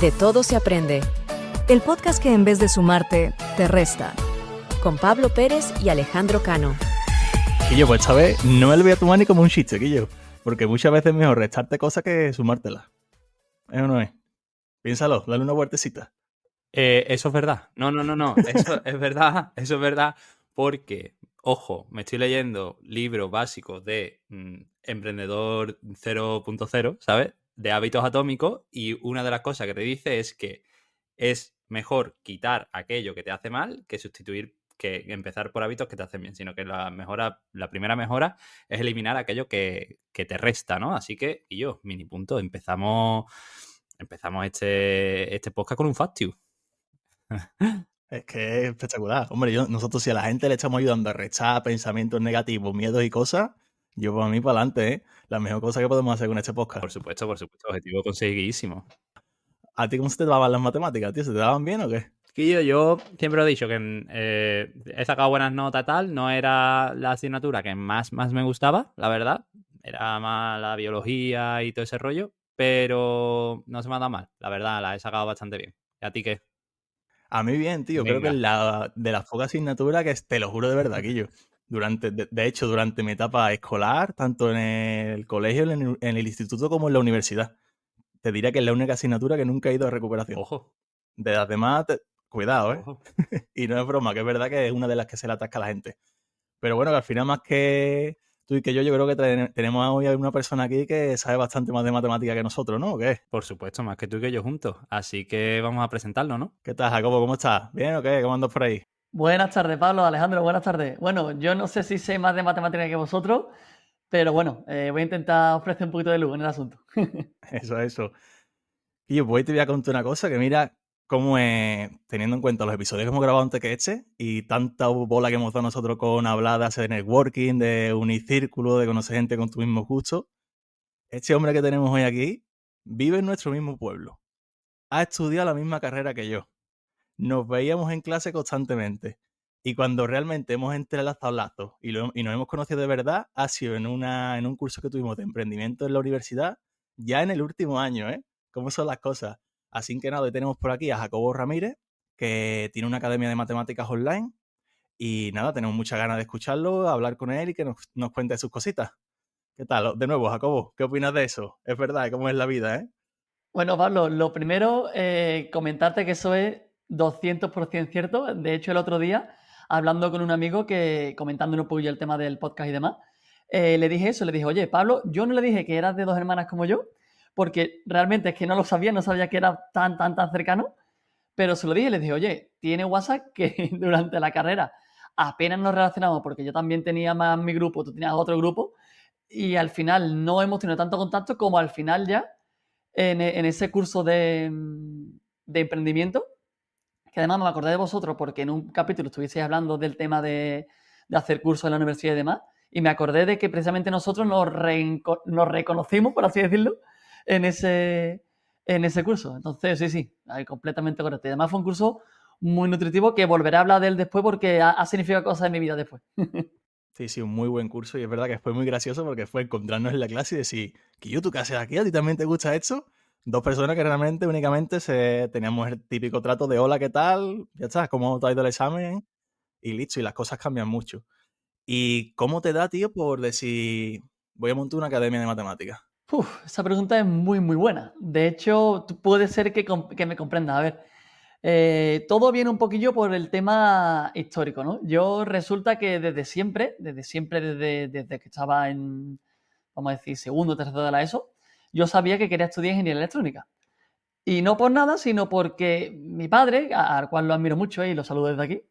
De todo se aprende. El podcast que en vez de sumarte, te resta. Con Pablo Pérez y Alejandro Cano. Quillo, pues esta vez no me lo voy a tomar ni como un chiste, Quillo. Porque muchas veces es mejor restarte cosas que sumártelas. ¿Es o no es? Piénsalo, dale una vueltecita. Eso es verdad. No. Eso es verdad. Eso es verdad. Porque, ojo, me estoy leyendo libros básicos de Emprendedor 0.0, ¿sabes? De hábitos atómicos. Y una de las cosas que te dice es que es mejor quitar aquello que te hace mal que sustituir, que empezar por hábitos que te hacen bien. Sino que la primera mejora es eliminar aquello que te resta, ¿no? Así que, y yo, mini punto, empezamos este podcast con un fact you. Es que es espectacular. Hombre, nosotros si a la gente le estamos ayudando a restar pensamientos negativos, miedos y cosas, yo para mí para adelante, ¿eh? La mejor cosa que podemos hacer con este podcast. Por supuesto. Objetivo conseguidísimo. ¿A ti cómo se te daban las matemáticas, tío? ¿Se te daban bien o qué? Yo siempre lo he dicho, que he sacado buenas notas, tal. No era la asignatura que más me gustaba, la verdad. Era más la biología y todo ese rollo. Pero no se me ha dado mal, la verdad, la he sacado bastante bien. ¿Y a ti qué? A mí bien, tío. Venga. Creo que de las pocas asignaturas que te lo juro de verdad, Quillo. De hecho, durante mi etapa escolar, tanto en el colegio, en el instituto como en la universidad, te diría que es la única asignatura que nunca he ido a recuperación. Ojo. De las demás, cuidado, ¿eh? Ojo. Y no es broma, que es verdad que es una de las que se le atasca a la gente. Pero bueno, que al final más que tú y que yo creo que tenemos hoy a una persona aquí que sabe bastante más de matemática que nosotros, ¿no? ¿O qué? Por supuesto, más que tú y que yo juntos. Así que vamos a presentarlo, ¿no? ¿Qué tal, Jacobo? ¿Cómo estás? ¿Bien o qué? ¿Cómo andas por ahí? Buenas tardes, Pablo, Alejandro, buenas tardes. Bueno, yo no sé si sé más de matemáticas que vosotros, pero bueno, voy a intentar ofrecer un poquito de luz en el asunto. Eso. Y yo te voy a contar una cosa, que mira cómo es, teniendo en cuenta los episodios que hemos grabado antes que este, y tanta bola que hemos dado nosotros con hablar de hacer networking, de unir círculos, de conocer gente con tu mismo gusto. Este hombre que tenemos hoy aquí vive en nuestro mismo pueblo. Ha estudiado la misma carrera que yo. Nos veíamos en clase constantemente. Y cuando realmente hemos entrelazado lazos y nos hemos conocido de verdad, ha sido en un curso que tuvimos de emprendimiento en la universidad, ya en el último año, ¿eh? ¿Cómo son las cosas? Así que nada, hoy tenemos por aquí a Jacobo Ramírez, que tiene una academia de matemáticas online. Y nada, tenemos muchas ganas de escucharlo, hablar con él y que nos cuente sus cositas. ¿Qué tal? De nuevo, Jacobo, ¿qué opinas de eso? Es verdad, ¿cómo es la vida, eh? Bueno, Pablo, lo primero, comentarte que eso es 200% cierto. De hecho, el otro día, hablando con un amigo comentando un poquillo el tema del podcast y demás, le dije eso, le dije, oye, Pablo, yo no le dije que eras de dos hermanas como yo, porque realmente es que no lo sabía, no sabía que era tan cercano, pero se lo dije, le dije, oye, tiene WhatsApp que durante la carrera apenas nos relacionamos, porque yo también tenía más mi grupo, tú tenías otro grupo, y al final no hemos tenido tanto contacto como al final ya en ese curso de emprendimiento, que además me acordé de vosotros porque en un capítulo estuvisteis hablando del tema de hacer cursos en la universidad y demás, y me acordé de que precisamente nosotros nos reconocimos, por así decirlo, en ese curso. Entonces, sí, completamente correcto. Y además fue un curso muy nutritivo que volveré a hablar de él después porque ha significado cosas en mi vida después. Sí, un muy buen curso y es verdad que fue muy gracioso porque fue encontrarnos en la clase y decir, ¿qué tú qué haces aquí? ¿A ti también te gusta esto? Dos personas que realmente únicamente teníamos el típico trato de hola, ¿qué tal? Ya está, ¿cómo te ha ido el examen? Y listo, y las cosas cambian mucho. ¿Y cómo te da, tío, por decir, voy a montar una academia de matemáticas? Esa pregunta es muy buena. De hecho, puede ser que me comprendas. A ver, todo viene un poquillo por el tema histórico, ¿no? Yo resulta que desde siempre, desde que estaba en, vamos a decir, segundo o tercero de la ESO, yo sabía que quería estudiar ingeniería electrónica. Y no por nada, sino porque mi padre, al cual lo admiro mucho y lo saludo desde aquí,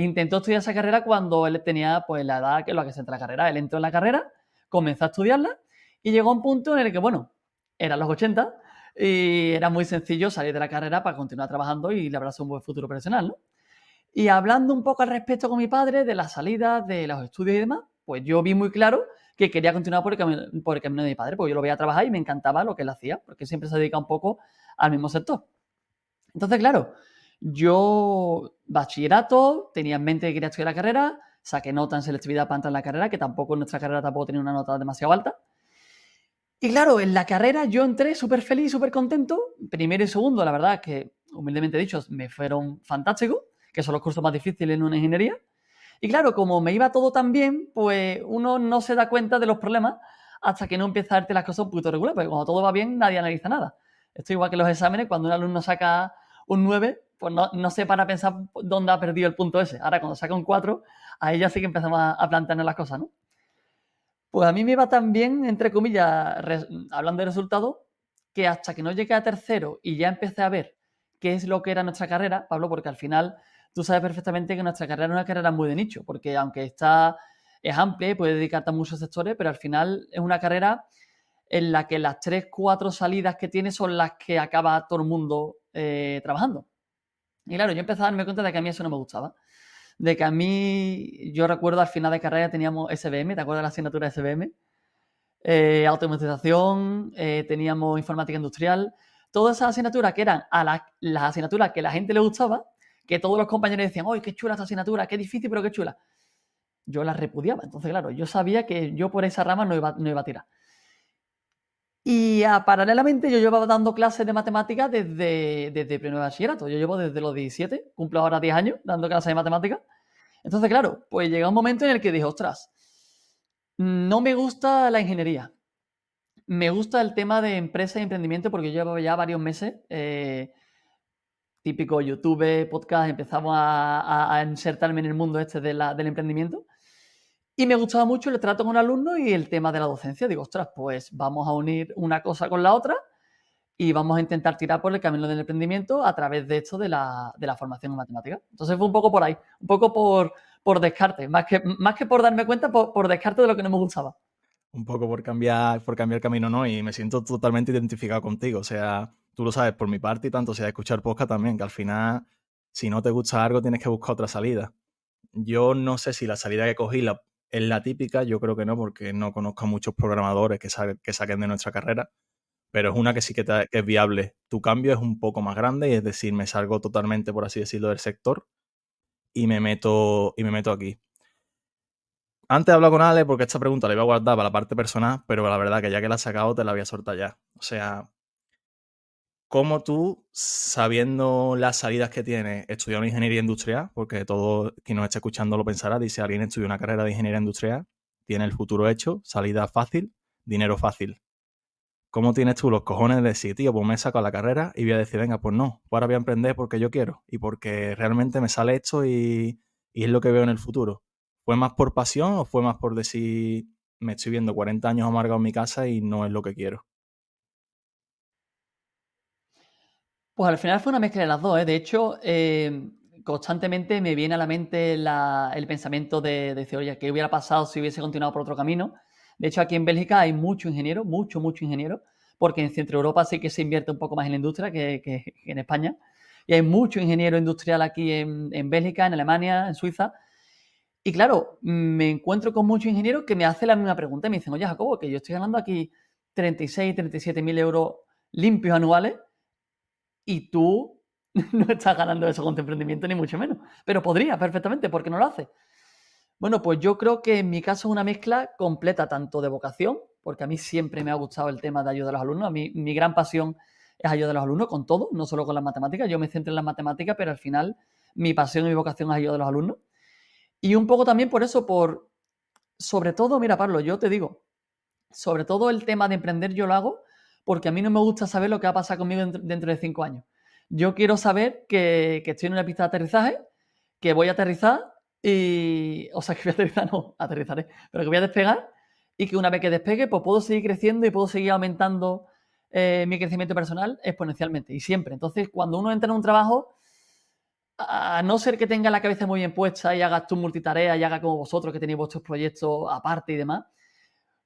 intentó estudiar esa carrera cuando él tenía pues la edad que lo que se entra en la carrera. Él entró en la carrera, comenzó a estudiarla y llegó a un punto en el que, bueno, eran los 80 y era muy sencillo salir de la carrera para continuar trabajando y labrarse un buen futuro profesional, ¿no? Y hablando un poco al respecto con mi padre de la salida, de los estudios y demás, pues yo vi muy claro que quería continuar por el camino de mi padre, porque yo lo veía trabajar y me encantaba lo que él hacía, porque siempre se dedica un poco al mismo sector. Entonces, claro, yo bachillerato, tenía en mente que quería estudiar la carrera, saqué nota en selectividad para entrar en la carrera, que tampoco en nuestra carrera tampoco tenía una nota demasiado alta. Y claro, en la carrera yo entré súper feliz, súper contento. Primero y segundo, la verdad es que, humildemente dicho, me fueron fantásticos, que son los cursos más difíciles en una ingeniería. Y claro, como me iba todo tan bien, pues uno no se da cuenta de los problemas hasta que no empieza a darte las cosas un poquito regular, porque cuando todo va bien nadie analiza nada. Esto igual que los exámenes, cuando un alumno saca un 9, pues no se para a pensar dónde ha perdido el punto ese. Ahora cuando saca un 4, ahí ya sí que empezamos a plantearnos las cosas, ¿no? Pues a mí me iba tan bien, entre comillas, hablando de resultados, que hasta que no llegué a tercero y ya empecé a ver qué es lo que era nuestra carrera, Pablo, porque al final tú sabes perfectamente que nuestra carrera es una carrera muy de nicho, porque aunque es amplia y puede dedicarte a muchos sectores, pero al final es una carrera en la que las 3, 4 salidas que tiene son las que acaba todo el mundo trabajando. Y claro, yo empecé a darme cuenta de que a mí eso no me gustaba. De que a mí, yo recuerdo al final de carrera teníamos SBM, ¿te acuerdas de la asignatura SBM? Automatización, teníamos informática industrial, todas esas asignaturas que eran las asignaturas que a la gente le gustaba, que todos los compañeros decían, ¡ay, qué chula esta asignatura! ¡Qué difícil, pero qué chula! Yo las repudiaba. Entonces, claro, yo sabía que yo por esa rama no iba a tirar. Y paralelamente yo llevaba dando clases de matemáticas desde primer bachillerato. Yo llevo desde los 17, cumplo ahora 10 años dando clases de matemáticas. Entonces, claro, pues llega un momento en el que dije, ostras, no me gusta la ingeniería. Me gusta el tema de empresa y emprendimiento porque yo llevo ya varios meses, típico YouTube, podcast, empezamos a insertarme en el mundo este del emprendimiento. Y me gustaba mucho el trato con alumnos y el tema de la docencia. Digo, ostras, pues vamos a unir una cosa con la otra y vamos a intentar tirar por el camino del emprendimiento a través de esto de la formación en matemáticas. Entonces fue un poco por ahí, un poco por descarte, más que por darme cuenta, por descarte de lo que no me gustaba. Un poco por cambiar camino, ¿no? Y me siento totalmente identificado contigo. O sea, tú lo sabes por mi parte y tanto sea de escuchar podcast también, que al final, si no te gusta algo, tienes que buscar otra salida. Yo no sé si la salida que cogí es la típica, yo creo que no, porque no conozco a muchos programadores que saquen de nuestra carrera, pero es una que sí que es viable. Tu cambio es un poco más grande, y es decir, me salgo totalmente, por así decirlo, del sector y me meto aquí. Antes he hablado con Ale porque esta pregunta la iba a guardar para la parte personal, pero la verdad que ya que la has sacado te la voy a soltar ya. O sea, ¿cómo tú, sabiendo las salidas que tienes, estudiar una ingeniería industrial? Porque todo quien nos esté escuchando lo pensará, dice, alguien estudia una carrera de ingeniería industrial, tiene el futuro hecho, salida fácil, dinero fácil. ¿Cómo tienes tú los cojones de decir, tío, pues me he sacado la carrera y voy a decir, venga, pues no, pues ahora voy a emprender porque yo quiero y porque realmente me sale esto y es lo que veo en el futuro? ¿Fue más por pasión o fue más por decir, me estoy viendo 40 años amargado en mi casa y no es lo que quiero? Pues al final fue una mezcla de las dos, ¿eh? De hecho, constantemente me viene a la mente el pensamiento de decir, oye, ¿qué hubiera pasado si hubiese continuado por otro camino? De hecho, aquí en Bélgica hay mucho ingeniero, mucho ingeniero, porque en Centro Europa sí que se invierte un poco más en la industria que en España. Y hay mucho ingeniero industrial aquí en Bélgica, en Alemania, en Suiza. Y claro, me encuentro con muchos ingenieros que me hacen la misma pregunta y me dicen, oye, Jacobo, que yo estoy ganando aquí 36, 37.000 euros limpios anuales y tú no estás ganando eso con tu emprendimiento, ni mucho menos. Pero podría perfectamente, ¿por qué no lo haces? Bueno, pues yo creo que en mi caso es una mezcla completa, tanto de vocación, porque a mí siempre me ha gustado el tema de ayudar a los alumnos. A mí mi gran pasión es ayudar a los alumnos con todo, no solo con las matemáticas. Yo me centro en las matemáticas, pero al final mi pasión y mi vocación es ayudar a los alumnos. Y un poco también por eso, sobre todo, mira, Pablo, yo te digo, sobre todo el tema de emprender yo lo hago porque a mí no me gusta saber lo que va a pasar conmigo dentro de 5 años. Yo quiero saber que estoy en una pista de aterrizaje, que voy a aterrizar o sea, que voy a aterrizar, no, aterrizaré, pero que voy a despegar y que una vez que despegue, pues puedo seguir creciendo y puedo seguir aumentando mi crecimiento personal exponencialmente y siempre. Entonces, cuando uno entra en un trabajo, a no ser que tenga la cabeza muy bien puesta y hagas tu multitarea y haga como vosotros que tenéis vuestros proyectos aparte y demás,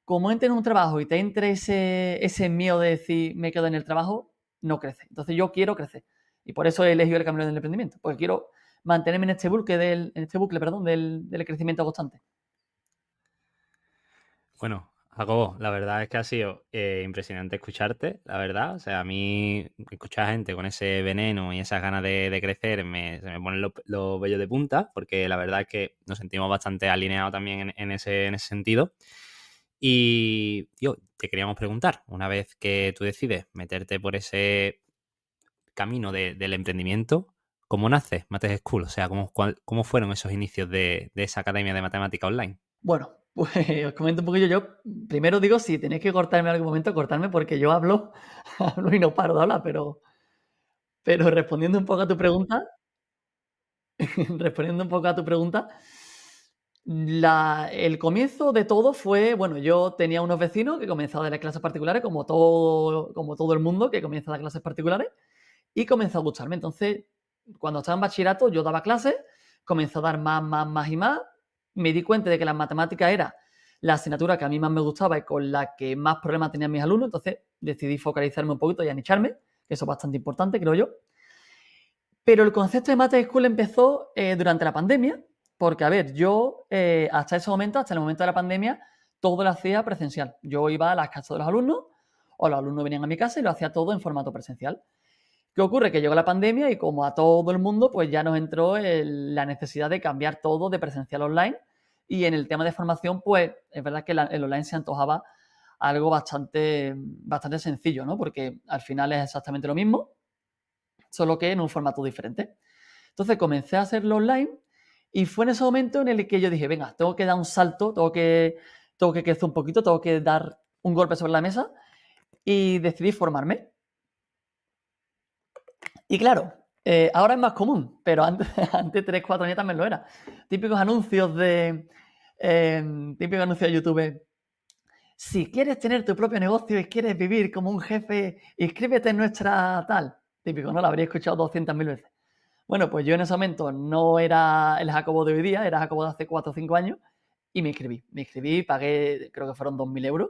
como entres en un trabajo y te entre ese miedo de decir me quedo en el trabajo, no crece. Entonces yo quiero crecer. Y por eso he elegido el camino del emprendimiento, porque quiero mantenerme en este bucle del crecimiento constante. Bueno, Jacobo, la verdad es que ha sido impresionante escucharte, la verdad. O sea, a mí escuchar a gente con ese veneno y esas ganas de crecer se me ponen los vellos de punta, porque la verdad es que nos sentimos bastante alineados también en ese sentido. Y, tío, te queríamos preguntar, una vez que tú decides meterte por ese camino del emprendimiento, ¿cómo nace Mates School? O sea, ¿cómo fueron esos inicios de esa academia de matemática online? Bueno, pues os comento un poquillo. Yo primero digo, si tenéis que cortarme en algún momento, cortarme, porque yo hablo, hablo y no paro de hablar, pero respondiendo un poco a tu pregunta, respondiendo un poco a tu pregunta, el comienzo de todo fue, bueno, yo tenía unos vecinos que comenzaban a dar clases particulares, como todo el mundo que comienza a dar clases particulares, y comenzó a gustarme. Entonces, cuando estaba en bachillerato, yo daba clases, comencé a dar más y más. Me di cuenta de que las matemáticas era la asignatura que a mí más me gustaba y con la que más problemas tenían mis alumnos. Entonces, decidí focalizarme un poquito y anicharme, que eso es bastante importante, creo yo. Pero el concepto de Mates School empezó durante la pandemia, porque, a ver, yo hasta ese momento, hasta el momento de la pandemia, todo lo hacía presencial. Yo iba a las casas de los alumnos, o los alumnos venían a mi casa y lo hacía todo en formato presencial. ¿Qué ocurre? Que llegó la pandemia y como a todo el mundo, pues ya nos entró la necesidad de cambiar todo de presencial a online. Y en el tema de formación, pues es verdad que el online se antojaba algo bastante sencillo, ¿no? Porque al final es exactamente lo mismo, solo que en un formato diferente. Entonces comencé a hacerlo online y fue en ese momento en el que yo dije, venga, tengo que dar un salto, tengo que crecer un poquito, tengo que dar un golpe sobre la mesa y decidí formarme. Y claro, ahora es más común, pero antes 3, 4 años también lo era. Típicos anuncios de YouTube. Si quieres tener tu propio negocio y quieres vivir como un jefe, inscríbete en nuestra tal. Típico, ¿no? Lo habría escuchado 200.000 veces. Bueno, pues yo en ese momento no era el Jacobo de hoy día, era Jacobo de hace 4 o 5 años y me inscribí, pagué, creo que fueron 2.000 euros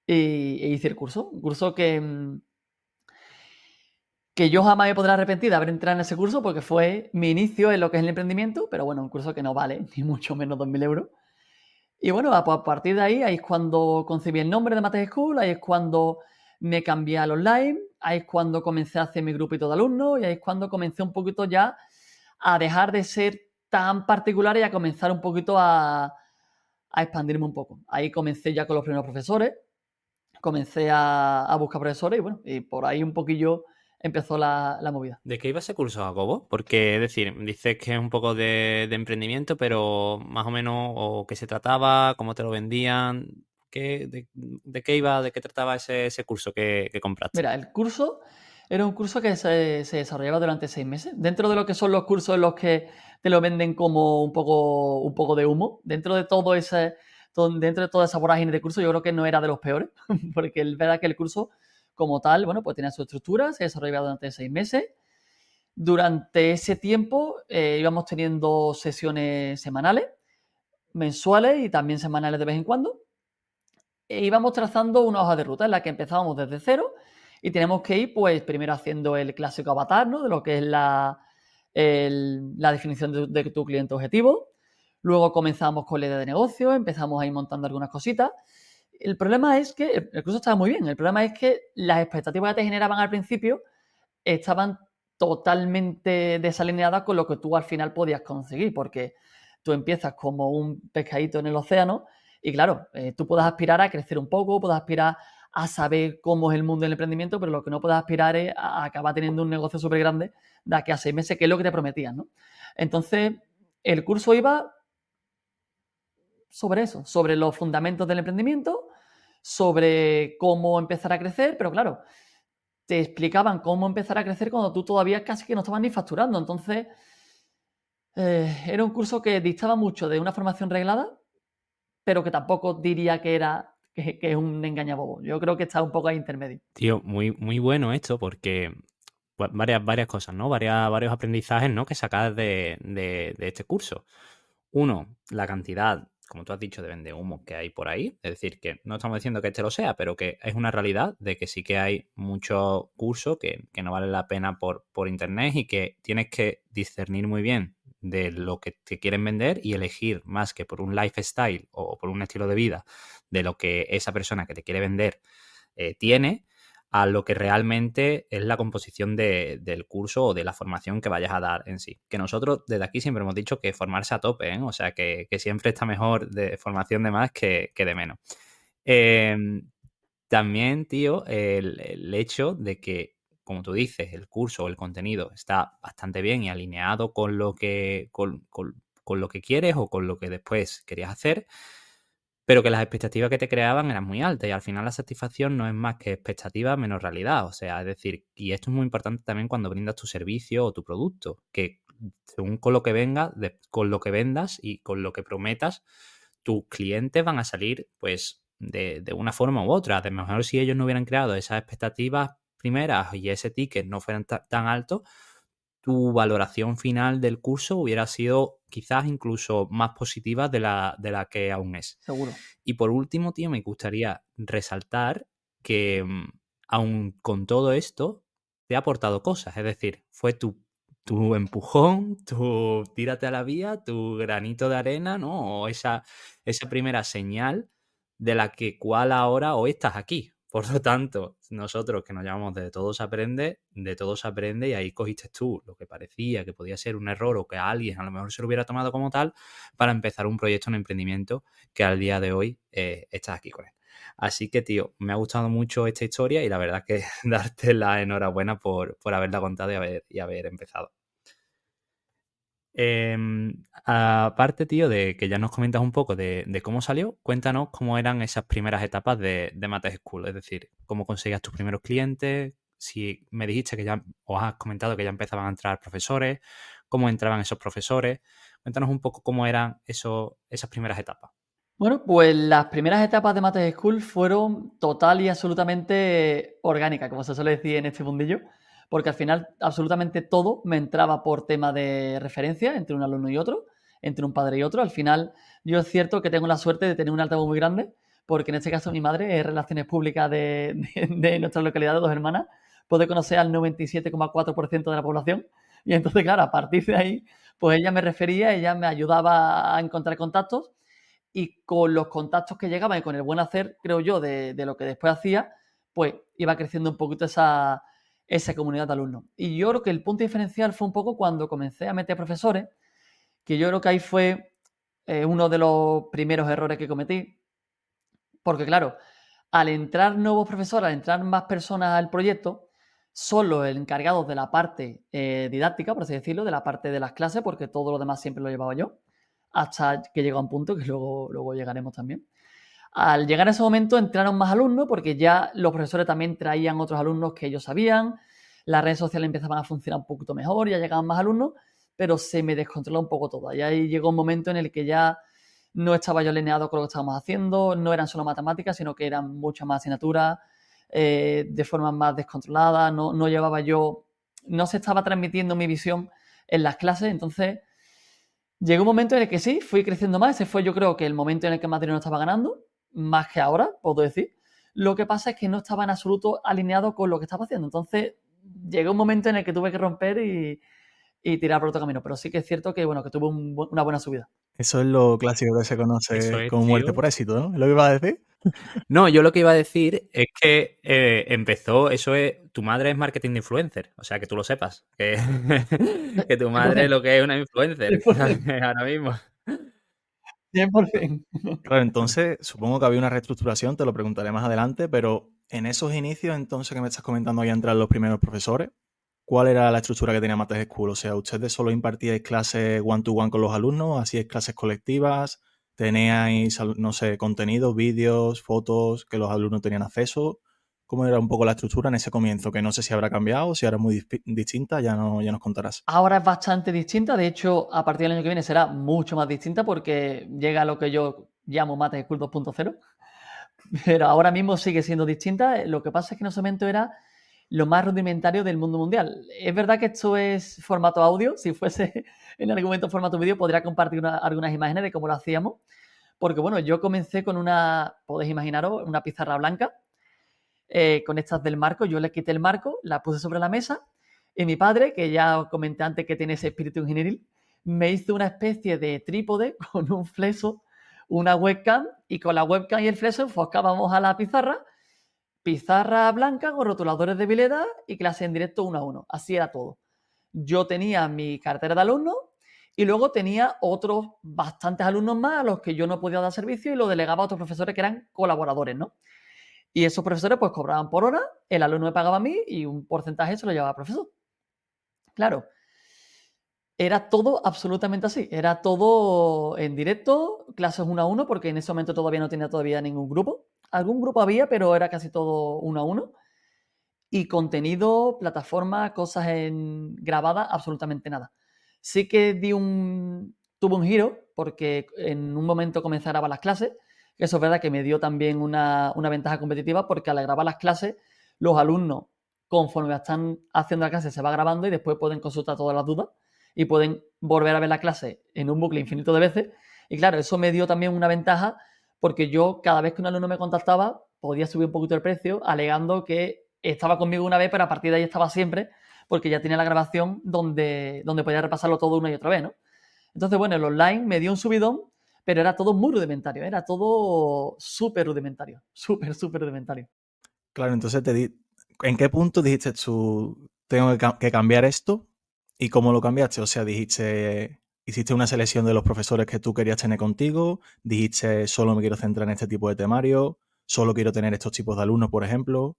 e hice el curso. Un curso que yo jamás me podré arrepentir de haber entrado en ese curso porque fue mi inicio en lo que es el emprendimiento, pero bueno, un curso que no vale ni mucho menos 2.000 euros. Y bueno, a partir de ahí es cuando concebí el nombre de Mates School, ahí es cuando me cambié al online, ahí es cuando comencé a hacer mi grupito de alumnos y ahí es cuando comencé un poquito ya a dejar de ser tan particular y a comenzar un poquito a expandirme un poco. Ahí comencé ya con los primeros profesores, comencé a buscar profesores y bueno, y por ahí un poquillo empezó la movida. ¿De qué iba ese curso, Jacobo? Porque, es decir, dices que es un poco de emprendimiento, pero más o menos, o qué se trataba, cómo te lo vendían, de qué iba, de qué trataba ese curso que compraste. Mira, el curso era un curso que se desarrollaba durante 6 meses. Dentro de lo que son los cursos en los que te lo venden como un poco de humo, dentro de toda esa vorágine de curso, yo creo que no era de los peores, porque es verdad que el curso como tal, bueno, pues tenía su estructura, se desarrollaba durante 6 meses. Durante ese tiempo íbamos teniendo sesiones semanales, mensuales y también semanales de vez en cuando. E íbamos trazando una hoja de ruta en la que empezábamos desde cero y tenemos que ir, pues, primero haciendo el clásico avatar, ¿no? De lo que es la definición de tu cliente objetivo. Luego comenzamos con la idea de negocio, empezamos a ir montando algunas cositas. El problema es que el curso estaba muy bien. El problema es que las expectativas que te generaban al principio estaban totalmente desalineadas con lo que tú al final podías conseguir, porque tú empiezas como un pescadito en el océano y claro, tú puedes aspirar a crecer un poco, puedes aspirar a saber cómo es el mundo del emprendimiento, pero lo que no puedes aspirar es a acabar teniendo un negocio súper grande de aquí a 6 meses, que es lo que te prometían, ¿no? Entonces, el curso iba sobre eso, sobre los fundamentos del emprendimiento, sobre cómo empezar a crecer, pero claro, te explicaban cómo empezar a crecer cuando tú todavía casi que no estabas ni facturando. Entonces, era un curso que distaba mucho de una formación reglada, pero que tampoco diría que es un engañabobo. Yo creo que está un poco ahí intermedio. Tío, muy, muy bueno esto porque varias cosas, ¿no? Varios aprendizajes, ¿no? Que sacas de este curso. Uno, la cantidad, como tú has dicho, de vendehumo que hay por ahí. Es decir, que no estamos diciendo que este lo sea, pero que es una realidad de que sí que hay muchos cursos que no valen la pena por internet y que tienes que discernir muy bien de lo que te quieren vender y elegir más que por un lifestyle o por un estilo de vida de lo que esa persona que te quiere vender tiene, a lo que realmente es la composición del curso o de la formación que vayas a dar en sí. Que nosotros desde aquí siempre hemos dicho que formarse a tope, ¿eh? O sea, que siempre está mejor de formación de más que de menos. También, tío, el hecho de que, como tú dices, el curso o el contenido está bastante bien y alineado con lo que, con lo que quieres o con lo que después querías hacer, pero que las expectativas que te creaban eran muy altas y al final la satisfacción no es más que expectativa menos realidad. O sea, es decir, y esto es muy importante también cuando brindas tu servicio o tu producto, que según con lo que venga, con lo que vendas y con lo que prometas, tus clientes van a salir pues de una forma u otra. De mejor si ellos no hubieran creado esas expectativas primeras y ese ticket no fueran tan altos, tu valoración final del curso hubiera sido quizás incluso más positiva de la que aún es. Seguro. Y por último, tío, me gustaría resaltar que aún con todo esto te ha aportado cosas. Es decir, fue tu empujón, tu tírate a la vía, tu granito de arena, ¿no? O esa primera señal de la que cual ahora hoy estás aquí. Por lo tanto, nosotros que nos llamamos de todo se aprende y ahí cogiste tú lo que parecía que podía ser un error o que alguien a lo mejor se lo hubiera tomado como tal para empezar un proyecto, un emprendimiento que al día de hoy estás aquí con él. Así que, tío, me ha gustado mucho esta historia y la verdad que darte la enhorabuena por haberla contado y haber empezado. Aparte, tío, de que ya nos comentas un poco de cómo salió, cuéntanos cómo eran esas primeras etapas de Mates School, es decir, cómo conseguías tus primeros clientes, si me dijiste que ya, o has comentado que ya empezaban a entrar profesores, cómo entraban esos profesores, cuéntanos un poco cómo eran esas primeras etapas. Bueno, pues las primeras etapas de Mates School fueron total y absolutamente orgánicas, como se suele decir en este mundillo, porque al final absolutamente todo me entraba por tema de referencia entre un alumno y otro, entre un padre y otro. Al final yo es cierto que tengo la suerte de tener un altavoz muy grande, porque en este caso mi madre es Relaciones Públicas de nuestra localidad de Dos Hermanas, puede conocer al 97,4% de la población y entonces, claro, a partir de ahí, pues ella me refería, ella me ayudaba a encontrar contactos y con los contactos que llegaban y con el buen hacer, creo yo, de lo que después hacía, pues iba creciendo un poquito esa comunidad de alumnos. Y yo creo que el punto diferencial fue un poco cuando comencé a meter profesores, que yo creo que ahí fue uno de los primeros errores que cometí, porque claro, al entrar nuevos profesores, al entrar más personas al proyecto, son los encargados de la parte didáctica, por así decirlo, de la parte de las clases, porque todo lo demás siempre lo llevaba yo, hasta que llega un punto que luego llegaremos también. Al llegar a ese momento entraron más alumnos porque ya los profesores también traían otros alumnos que ellos sabían, las redes sociales empezaban a funcionar un poquito mejor, ya llegaban más alumnos, pero se me descontroló un poco todo. Y ahí llegó un momento en el que ya no estaba yo alineado con lo que estábamos haciendo, no eran solo matemáticas, sino que eran muchas más asignaturas, de forma más descontrolada, no llevaba yo, no se estaba transmitiendo mi visión en las clases, entonces llegó un momento en el que sí, fui creciendo más. Ese fue, yo creo, que el momento en el que Madrid no estaba ganando, más que ahora, puedo decir. Lo que pasa es que no estaba en absoluto alineado con lo que estaba haciendo. Entonces, llegó un momento en el que tuve que romper y tirar por otro camino. Pero sí que es cierto que, bueno, que tuve una buena subida. Eso es lo clásico que se Eso conoce es, como muerte tío. por éxito, ¿no? ¿Es lo que iba a decir? No, yo lo que iba a decir es que empezó, eso es, tu madre es marketing de influencer, o sea, que tú lo sepas, que, que tu madre lo que es una influencer 100%. ahora mismo. 100%. Claro, entonces supongo que había una reestructuración, te lo preguntaré más adelante, pero en esos inicios entonces que me estás comentando había entrado los primeros profesores, ¿cuál era la estructura que tenía Mates School? O sea, ¿ustedes solo impartíais clases one-to-one con los alumnos? ¿Hacíais clases colectivas? ¿Teníais, no sé, contenidos, vídeos, fotos que los alumnos tenían acceso? ¿Cómo era un poco la estructura en ese comienzo? Que no sé si habrá cambiado, si ahora es muy distinta, ya nos contarás. Ahora es bastante distinta. De hecho, a partir del año que viene será mucho más distinta porque llega lo que yo llamo Mates School 2.0. Pero ahora mismo sigue siendo distinta. Lo que pasa es que en ese momento era lo más rudimentario del mundo mundial. Es verdad que esto es formato audio. Si fuese en algún momento formato vídeo, podría compartir algunas imágenes de cómo lo hacíamos. Porque, bueno, yo comencé con podéis imaginaros, una pizarra blanca con estas del marco. Yo le quité el marco, la puse sobre la mesa y mi padre, que ya os comenté antes que tiene ese espíritu ingenieril, me hizo una especie de trípode con un fleso, una webcam, y con la webcam y el fleso enfocábamos a la pizarra blanca con rotuladores de Vileda y clase en directo 1 a 1. Así era todo. Yo tenía mi cartera de alumno Y luego tenía otros bastantes alumnos más a los que yo no podía dar servicio y lo delegaba a otros profesores que eran colaboradores, ¿no? Y esos profesores pues cobraban por hora, el alumno me pagaba a mí y un porcentaje se lo llevaba al profesor. Claro, era todo absolutamente así. Era todo en directo, clases 1 a 1, porque en ese momento todavía no tenía todavía ningún grupo. Algún grupo había, pero era casi todo 1 a 1. Y contenido, plataforma, cosas grabadas, absolutamente nada. Sí que tuve un giro, porque en un momento comencé a grabar las clases, que eso es verdad que me dio también una ventaja competitiva, porque al grabar las clases, los alumnos, conforme están haciendo la clase, se va grabando y después pueden consultar todas las dudas y pueden volver a ver la clase en un bucle infinito de veces. Y claro, eso me dio también una ventaja, porque yo, cada vez que un alumno me contactaba, podía subir un poquito el precio, alegando que estaba conmigo una vez, pero a partir de ahí estaba siempre, porque ya tenía la grabación donde podía repasarlo todo una y otra vez, ¿no? Entonces, bueno, el online me dio un subidón, pero era todo muy rudimentario, era todo súper rudimentario, súper rudimentario. Claro, entonces ¿en qué punto dijiste tú, tengo que cambiar esto? ¿Y cómo lo cambiaste? O sea, hiciste una selección de los profesores que tú querías tener contigo, dijiste, solo me quiero centrar en este tipo de temario, solo quiero tener estos tipos de alumnos, por ejemplo.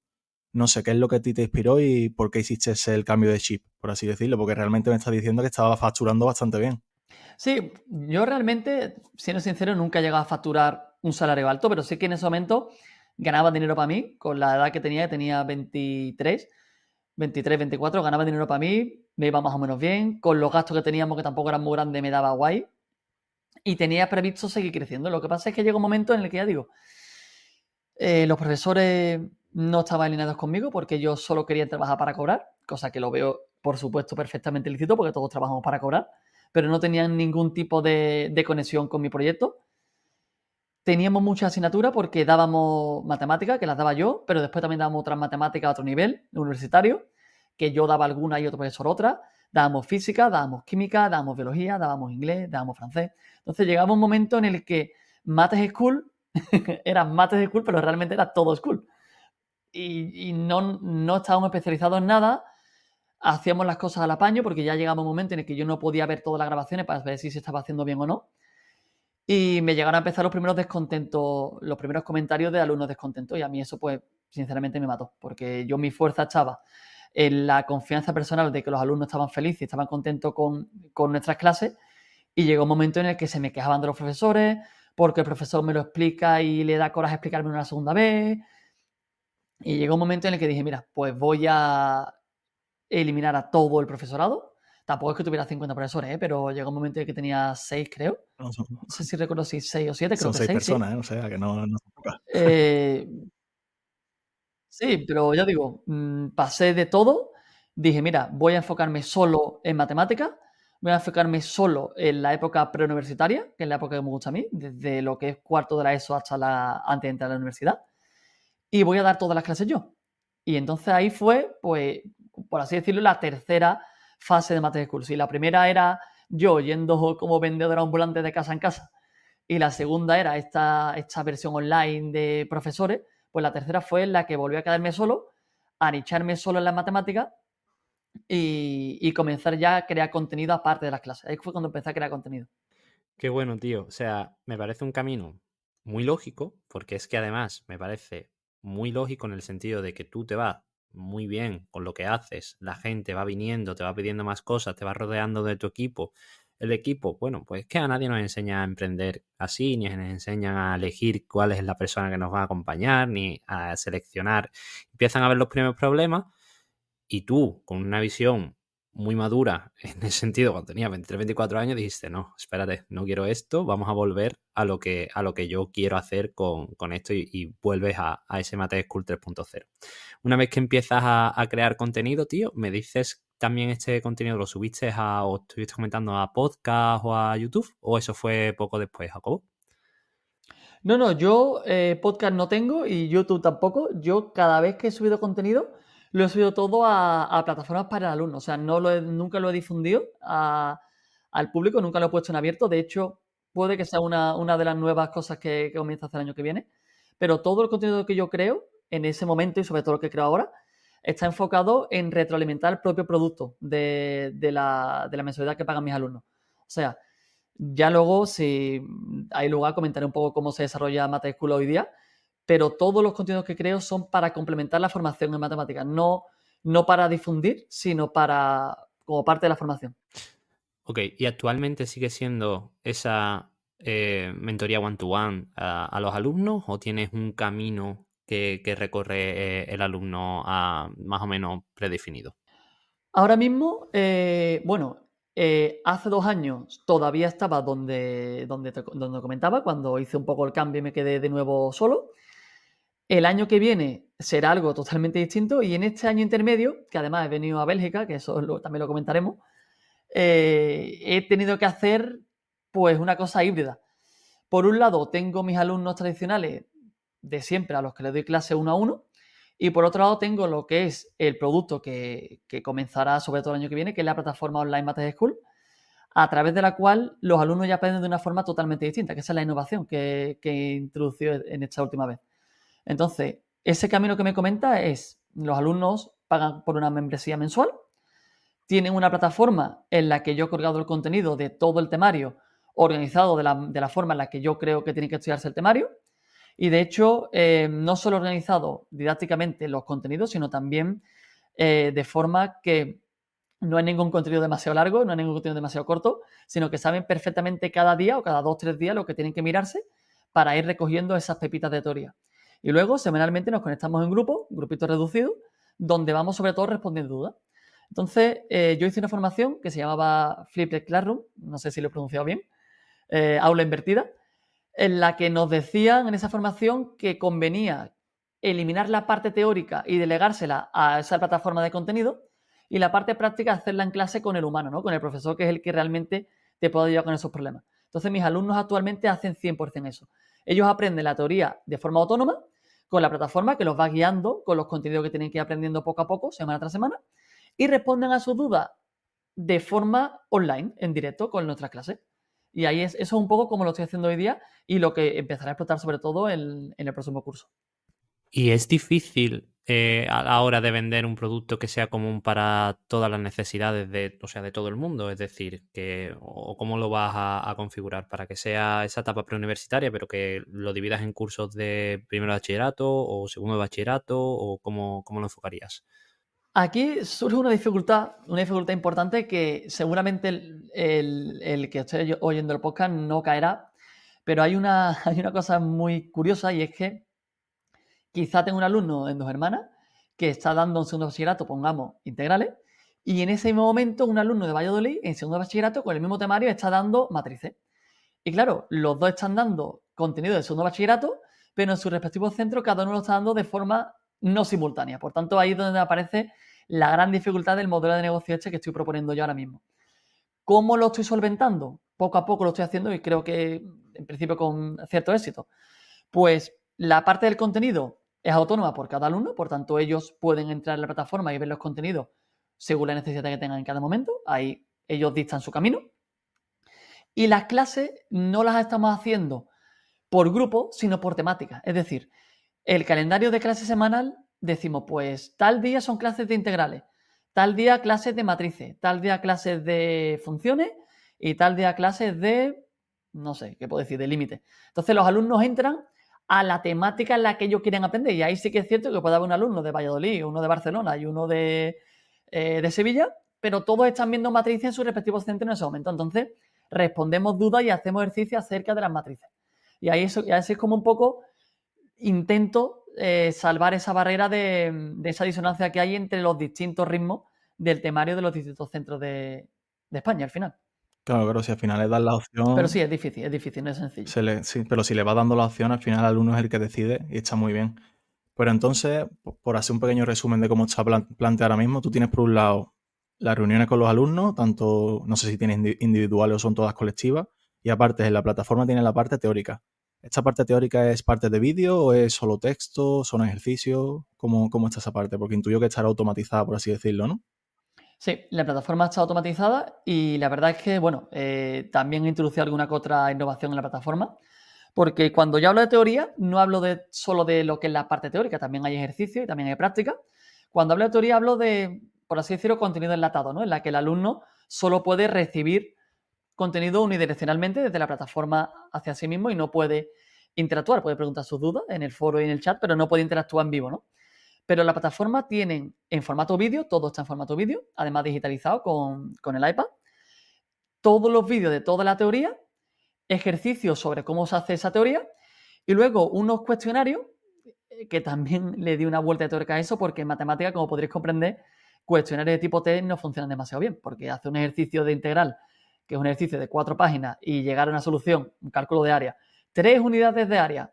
No sé, ¿qué es lo que a ti te inspiró y por qué hiciste el cambio de chip, por así decirlo? Porque realmente me estás diciendo que estaba facturando bastante bien. Sí, yo realmente, siendo sincero, nunca he llegado a facturar un salario alto, pero sí que en ese momento ganaba dinero para mí, con la edad que tenía 23, 24, ganaba dinero para mí, me iba más o menos bien, con los gastos que teníamos, que tampoco eran muy grandes, me daba guay, y tenía previsto seguir creciendo. Lo que pasa es que llega un momento en el que ya digo, los profesores no estaban alineados conmigo porque yo solo quería trabajar para cobrar, cosa que lo veo, por supuesto, perfectamente lícito, porque todos trabajamos para cobrar, pero no tenían ningún tipo de conexión con mi proyecto. Teníamos muchas asignaturas porque dábamos matemáticas, que las daba yo, pero después también dábamos otras matemáticas a otro nivel universitario, que yo daba alguna y otro profesor otra. Dábamos física, dábamos química, dábamos biología, dábamos inglés, dábamos francés. Entonces llegaba un momento en el que Mates School era Mates School, pero realmente era todo School. Y no estábamos especializados en nada. Hacíamos las cosas al apaño porque ya llegaba un momento en el que yo no podía ver todas las grabaciones para ver si se estaba haciendo bien o no. Y me llegaron a empezar los primeros descontentos, los primeros comentarios de alumnos descontentos. Y a mí eso, pues, sinceramente me mató. Porque yo mi fuerza estaba en la confianza personal de que los alumnos estaban felices y estaban contentos con nuestras clases. Y llegó un momento en el que se me quejaban de los profesores, porque el profesor me lo explica y le da coraje explicarme una segunda vez. Y llegó un momento en el que dije, mira, pues voy a eliminar a todo el profesorado. Tampoco es que tuviera 50 profesores, pero llegó un momento en el que tenía 6, creo. No sé si recuerdo si 6 o 7, creo son que 6 6, personas, sí. O sea, que no son pocas. Sí, pero ya digo, pasé de todo. Dije, mira, voy a enfocarme solo en matemáticas, voy a enfocarme solo en la época preuniversitaria, que es la época que me gusta a mí, desde lo que es cuarto de la ESO hasta antes de entrar a la universidad, y voy a dar todas las clases yo. Y entonces ahí fue, pues, por así decirlo, la tercera fase de Mates School. Y la primera era yo yendo como vendedor ambulante de casa en casa, y la segunda era esta versión online de profesores, pues la tercera fue la que volví a quedarme solo, a nicharme solo en las matemáticas y comenzar ya a crear contenido aparte de las clases. Ahí fue cuando empecé a crear contenido. Qué bueno, tío. O sea, me parece un camino muy lógico, porque es que además me parece muy lógico en el sentido de que tú te vas muy bien con lo que haces, la gente va viniendo, te va pidiendo más cosas, te va rodeando de tu equipo. El equipo, bueno, pues que a nadie nos enseña a emprender así, ni nos enseñan a elegir cuál es la persona que nos va a acompañar, ni a seleccionar. Empiezan a ver los primeros problemas y tú, con una visión muy madura en ese sentido, cuando tenía 23, 24 años, dijiste, no, espérate, no quiero esto, vamos a volver a lo que yo quiero hacer con esto y vuelves a ese Mates School 3.0. Una vez que empiezas a crear contenido, tío, me dices también este contenido lo subiste o estuviste comentando a podcast o a YouTube, o eso fue poco después, Jacobo. No, yo podcast no tengo y YouTube tampoco. Yo cada vez que he subido contenido lo he subido todo a plataformas para el alumno. O sea, nunca lo he difundido al público, nunca lo he puesto en abierto. De hecho, puede que sea una de las nuevas cosas que comienza a hacer el año que viene. Pero todo el contenido que yo creo en ese momento y sobre todo lo que creo ahora está enfocado en retroalimentar el propio producto de la mensualidad que pagan mis alumnos. sea, ya luego, si hay lugar, comentaré un poco cómo se desarrolla Mate School hoy día, pero todos los contenidos que creo son para complementar la formación en matemáticas, no para difundir, sino como parte de la formación. Ok, ¿y actualmente sigue siendo esa mentoría one-to-one a los alumnos o tienes un camino que recorre el alumno más o menos predefinido? Ahora mismo, hace 2 años todavía estaba donde comentaba, cuando hice un poco el cambio y me quedé de nuevo solo. El año que viene será algo totalmente distinto y en este año intermedio, que además he venido a Bélgica, que eso también lo comentaremos, he tenido que hacer pues una cosa híbrida. Por un lado, tengo mis alumnos tradicionales de siempre a los que les doy clase 1 a 1 y por otro lado tengo lo que es el producto que comenzará sobre todo el año que viene, que es la plataforma online Mate School, a través de la cual los alumnos ya aprenden de una forma totalmente distinta, que esa es la innovación que he introducido en esta última vez. Entonces, ese camino que me comenta es, los alumnos pagan por una membresía mensual, tienen una plataforma en la que yo he colgado el contenido de todo el temario, organizado de la forma en la que yo creo que tiene que estudiarse el temario, y de hecho, no solo he organizado didácticamente los contenidos, sino también de forma que no hay ningún contenido demasiado largo, no hay ningún contenido demasiado corto, sino que saben perfectamente cada día o cada 2 o 3 días lo que tienen que mirarse para ir recogiendo esas pepitas de teoría. Y luego, semanalmente, nos conectamos en grupitos reducidos, donde vamos sobre todo respondiendo dudas. Entonces, yo hice una formación que se llamaba Flipped Classroom, no sé si lo he pronunciado bien, aula invertida, en la que nos decían en esa formación que convenía eliminar la parte teórica y delegársela a esa plataforma de contenido y la parte práctica hacerla en clase con el humano, ¿no? Con el profesor, que es el que realmente te puede ayudar con esos problemas. Entonces, mis alumnos actualmente hacen 100% eso. Ellos aprenden la teoría de forma autónoma con la plataforma que los va guiando con los contenidos que tienen que ir aprendiendo poco a poco, semana tras semana, y responden a sus dudas de forma online, en directo, con nuestras clases. Y ahí eso es un poco como lo estoy haciendo hoy día y lo que empezará a explotar sobre todo en el próximo curso. ¿Y es difícil a la hora de vender un producto que sea común para todas las necesidades de todo el mundo? Es decir, o cómo lo vas a configurar para que sea esa etapa preuniversitaria, pero que lo dividas en cursos de primero de bachillerato o segundo de bachillerato, o cómo lo enfocarías. Aquí surge una dificultad importante que seguramente el que esté oyendo el podcast no caerá, pero hay una cosa muy curiosa y es que quizá tengo un alumno en Dos Hermanas que está dando en segundo de bachillerato, pongamos, integrales, y en ese mismo momento un alumno de Valladolid en segundo de bachillerato con el mismo temario está dando matrices. Y claro, los dos están dando contenido de segundo de bachillerato, pero en sus respectivos centros cada uno lo está dando de forma no simultánea. Por tanto, ahí es donde aparece la gran dificultad del modelo de negocio que estoy proponiendo yo ahora mismo. ¿Cómo lo estoy solventando? Poco a poco lo estoy haciendo y creo que en principio con cierto éxito. Pues la parte del contenido es autónoma por cada alumno, por tanto ellos pueden entrar en la plataforma y ver los contenidos según la necesidad que tengan en cada momento. Ahí ellos dictan su camino. Y las clases no las estamos haciendo por grupo, sino por temática. Es decir, el calendario de clase semanal decimos, pues tal día son clases de integrales, tal día clases de matrices, tal día clases de funciones y tal día clases de, no sé, ¿qué puedo decir?, de límite. Entonces los alumnos entran a la temática en la que ellos quieren aprender y ahí sí que es cierto que puede haber un alumno de Valladolid, uno de Barcelona y uno de Sevilla, pero todos están viendo matrices en sus respectivos centros en ese momento. Entonces respondemos dudas y hacemos ejercicios acerca de las matrices. Y ahí así es como un poco intento salvar esa barrera de esa disonancia que hay entre los distintos ritmos del temario de los distintos centros de España al final. Claro, si al final le das la opción... Pero sí, es difícil, no es sencillo. Sí, pero si le vas dando la opción, al final el alumno es el que decide y está muy bien. Pero entonces, por hacer un pequeño resumen de cómo está planteado ahora mismo, tú tienes por un lado las reuniones con los alumnos, tanto, no sé si tienes individuales o son todas colectivas, y aparte en la plataforma tienes la parte teórica. ¿Esta parte teórica es parte de vídeo o es solo texto, son ejercicios? ¿Cómo está esa parte? Porque intuyo que estará automatizada, por así decirlo, ¿no? Sí, la plataforma está automatizada y la verdad es que, bueno, también he introducido alguna que otra innovación en la plataforma, porque cuando yo hablo de teoría, no hablo solo de lo que es la parte teórica, también hay ejercicio y también hay práctica. Cuando hablo de teoría, hablo de, por así decirlo, contenido enlatado, ¿no? En la que el alumno solo puede recibir contenido unidireccionalmente desde la plataforma hacia sí mismo y no puede interactuar. Puede preguntar sus dudas en el foro y en el chat, pero no puede interactuar en vivo, ¿no? Pero la plataforma tienen en formato vídeo, todo está en formato vídeo, además digitalizado con el iPad, todos los vídeos de toda la teoría, ejercicios sobre cómo se hace esa teoría y luego unos cuestionarios que también le di una vuelta de tuerca a eso porque en matemática, como podréis comprender, cuestionarios de tipo T no funcionan demasiado bien porque hace un ejercicio de integral, que es un ejercicio de 4 páginas y llegar a una solución, un cálculo de área, 3 unidades de área,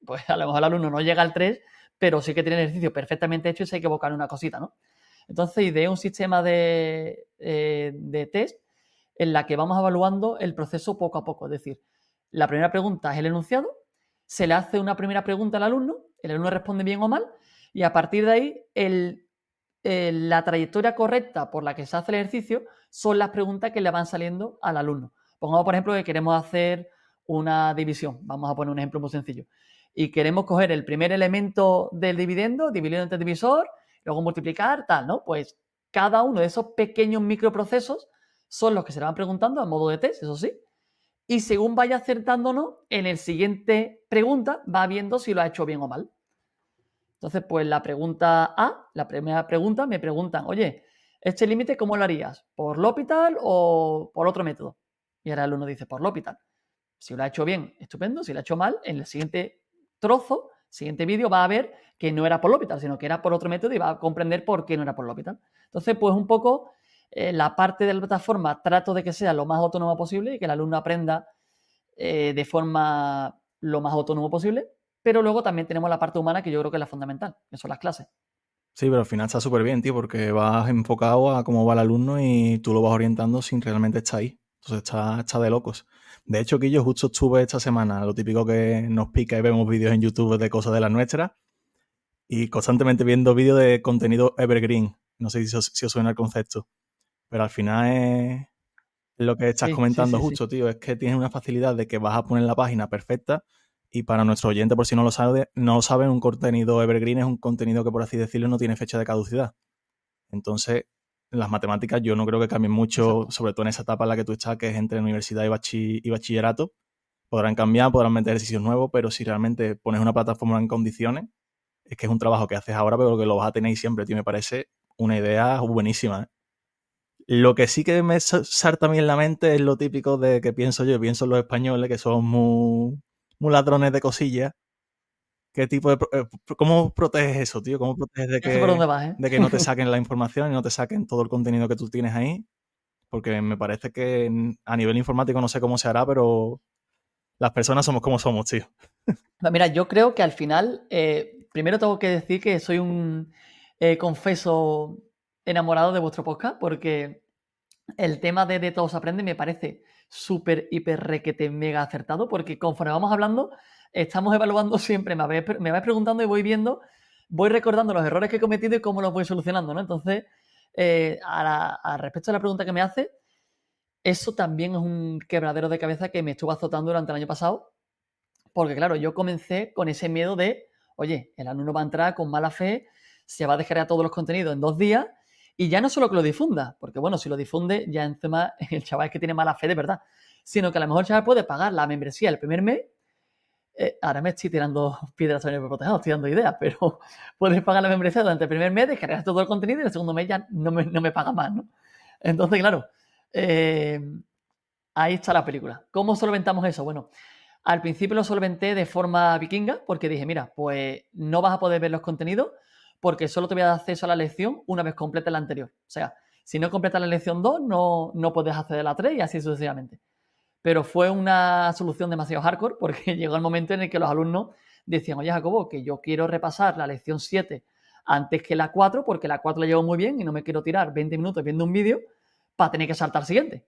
pues a lo mejor el alumno no llega al 3, pero sí que tiene el ejercicio perfectamente hecho y se hay que evocar una cosita, ¿no? Entonces ideé un sistema de test en la que vamos evaluando el proceso poco a poco. Es decir, la primera pregunta es el enunciado, se le hace una primera pregunta al alumno, el alumno responde bien o mal, y a partir de ahí la trayectoria correcta por la que se hace el ejercicio son las preguntas que le van saliendo al alumno. Pongamos, por ejemplo, que queremos hacer una división. Vamos a poner un ejemplo muy sencillo. Y queremos coger el primer elemento del dividendo, dividirlo entre el divisor, luego multiplicar, tal, ¿no? Pues cada uno de esos pequeños microprocesos son los que se le van preguntando a modo de test, eso sí. Y según vaya acertando o no, en el siguiente pregunta va viendo si lo ha hecho bien o mal. Entonces, pues la pregunta A, la primera pregunta, me preguntan, oye, ¿este límite cómo lo harías? ¿Por L'Hopital o por otro método? Y ahora el alumno dice, por L'Hopital. Si lo ha hecho bien, estupendo. Si lo ha hecho mal, en el siguiente trozo, siguiente vídeo, va a ver que no era por L'Hopital, sino que era por otro método y va a comprender por qué no era por L'Hopital. Entonces, pues un poco la parte de la plataforma trato de que sea lo más autónoma posible y que el alumno aprenda de forma lo más autónomo posible, pero luego también tenemos la parte humana que yo creo que es la fundamental, que son las clases. Sí, pero al final está súper bien, tío, porque vas enfocado a cómo va el alumno y tú lo vas orientando sin realmente estar ahí. Entonces está de locos. De hecho, Guillo, justo estuve esta semana, lo típico que nos pica y vemos vídeos en YouTube de cosas de las nuestras, y constantemente viendo vídeos de contenido evergreen. No sé si os suena el concepto, pero al final es lo que estás comentando justo, tío, es que tienes una facilidad de que vas a poner la página perfecta y para nuestro oyente, por si no lo saben, un contenido evergreen es un contenido que, por así decirlo, no tiene fecha de caducidad. Entonces, las matemáticas yo no creo que cambien mucho, sobre todo en esa etapa en la que tú estás, que es entre universidad y bachillerato. Podrán cambiar, podrán meter ejercicios nuevos, pero si realmente pones una plataforma en condiciones, es que es un trabajo que haces ahora, pero que lo vas a tener siempre, tío. Me parece una idea buenísima, ¿eh? Lo que sí que me salta a mí en la mente es lo típico de que pienso en los españoles, que son muy ladrones de cosillas. ¿Qué tipo de cómo proteges eso, tío? ¿Cómo proteges de sé por dónde vas, de que no te saquen la información y no te saquen todo el contenido que tú tienes ahí? Porque me parece que a nivel informático no sé cómo se hará, pero las personas somos como somos, tío. Mira, yo creo que al final, primero tengo que decir que soy un confeso enamorado de vuestro podcast, porque el tema de Todos Aprenden me parece súper, hiper, requete, mega acertado, porque conforme vamos hablando, estamos evaluando siempre, me vais preguntando y voy viendo, voy recordando los errores que he cometido y cómo los voy solucionando, ¿no? Entonces, respecto a la pregunta que me hace, eso también es un quebradero de cabeza que me estuvo azotando durante el año pasado, porque claro, yo comencé con ese miedo de, oye, el alumno va a entrar con mala fe, se va a descargar todos los contenidos en 2 días y ya no solo que lo difunda, porque bueno, si lo difunde ya encima el chaval es que tiene mala fe de verdad, sino que a lo mejor el chaval puede pagar la membresía el primer mes. Ahora me estoy tirando piedras sobre el protegido, estoy dando ideas, pero puedes pagar la membresía durante el primer mes, descargar todo el contenido y el segundo mes ya no me paga más, ¿no? Entonces, claro, ahí está la película. ¿Cómo solventamos eso? Bueno, al principio lo solventé de forma vikinga porque dije, mira, pues no vas a poder ver los contenidos porque solo te voy a dar acceso a la lección una vez completa la anterior. O sea, si no completas la lección 2, no puedes acceder a la 3 y así sucesivamente. Pero fue una solución demasiado hardcore porque llegó el momento en el que los alumnos decían, oye, Jacobo, que yo quiero repasar la lección 7 antes que la 4 porque la 4 la llevo muy bien y no me quiero tirar 20 minutos viendo un vídeo para tener que saltar al siguiente.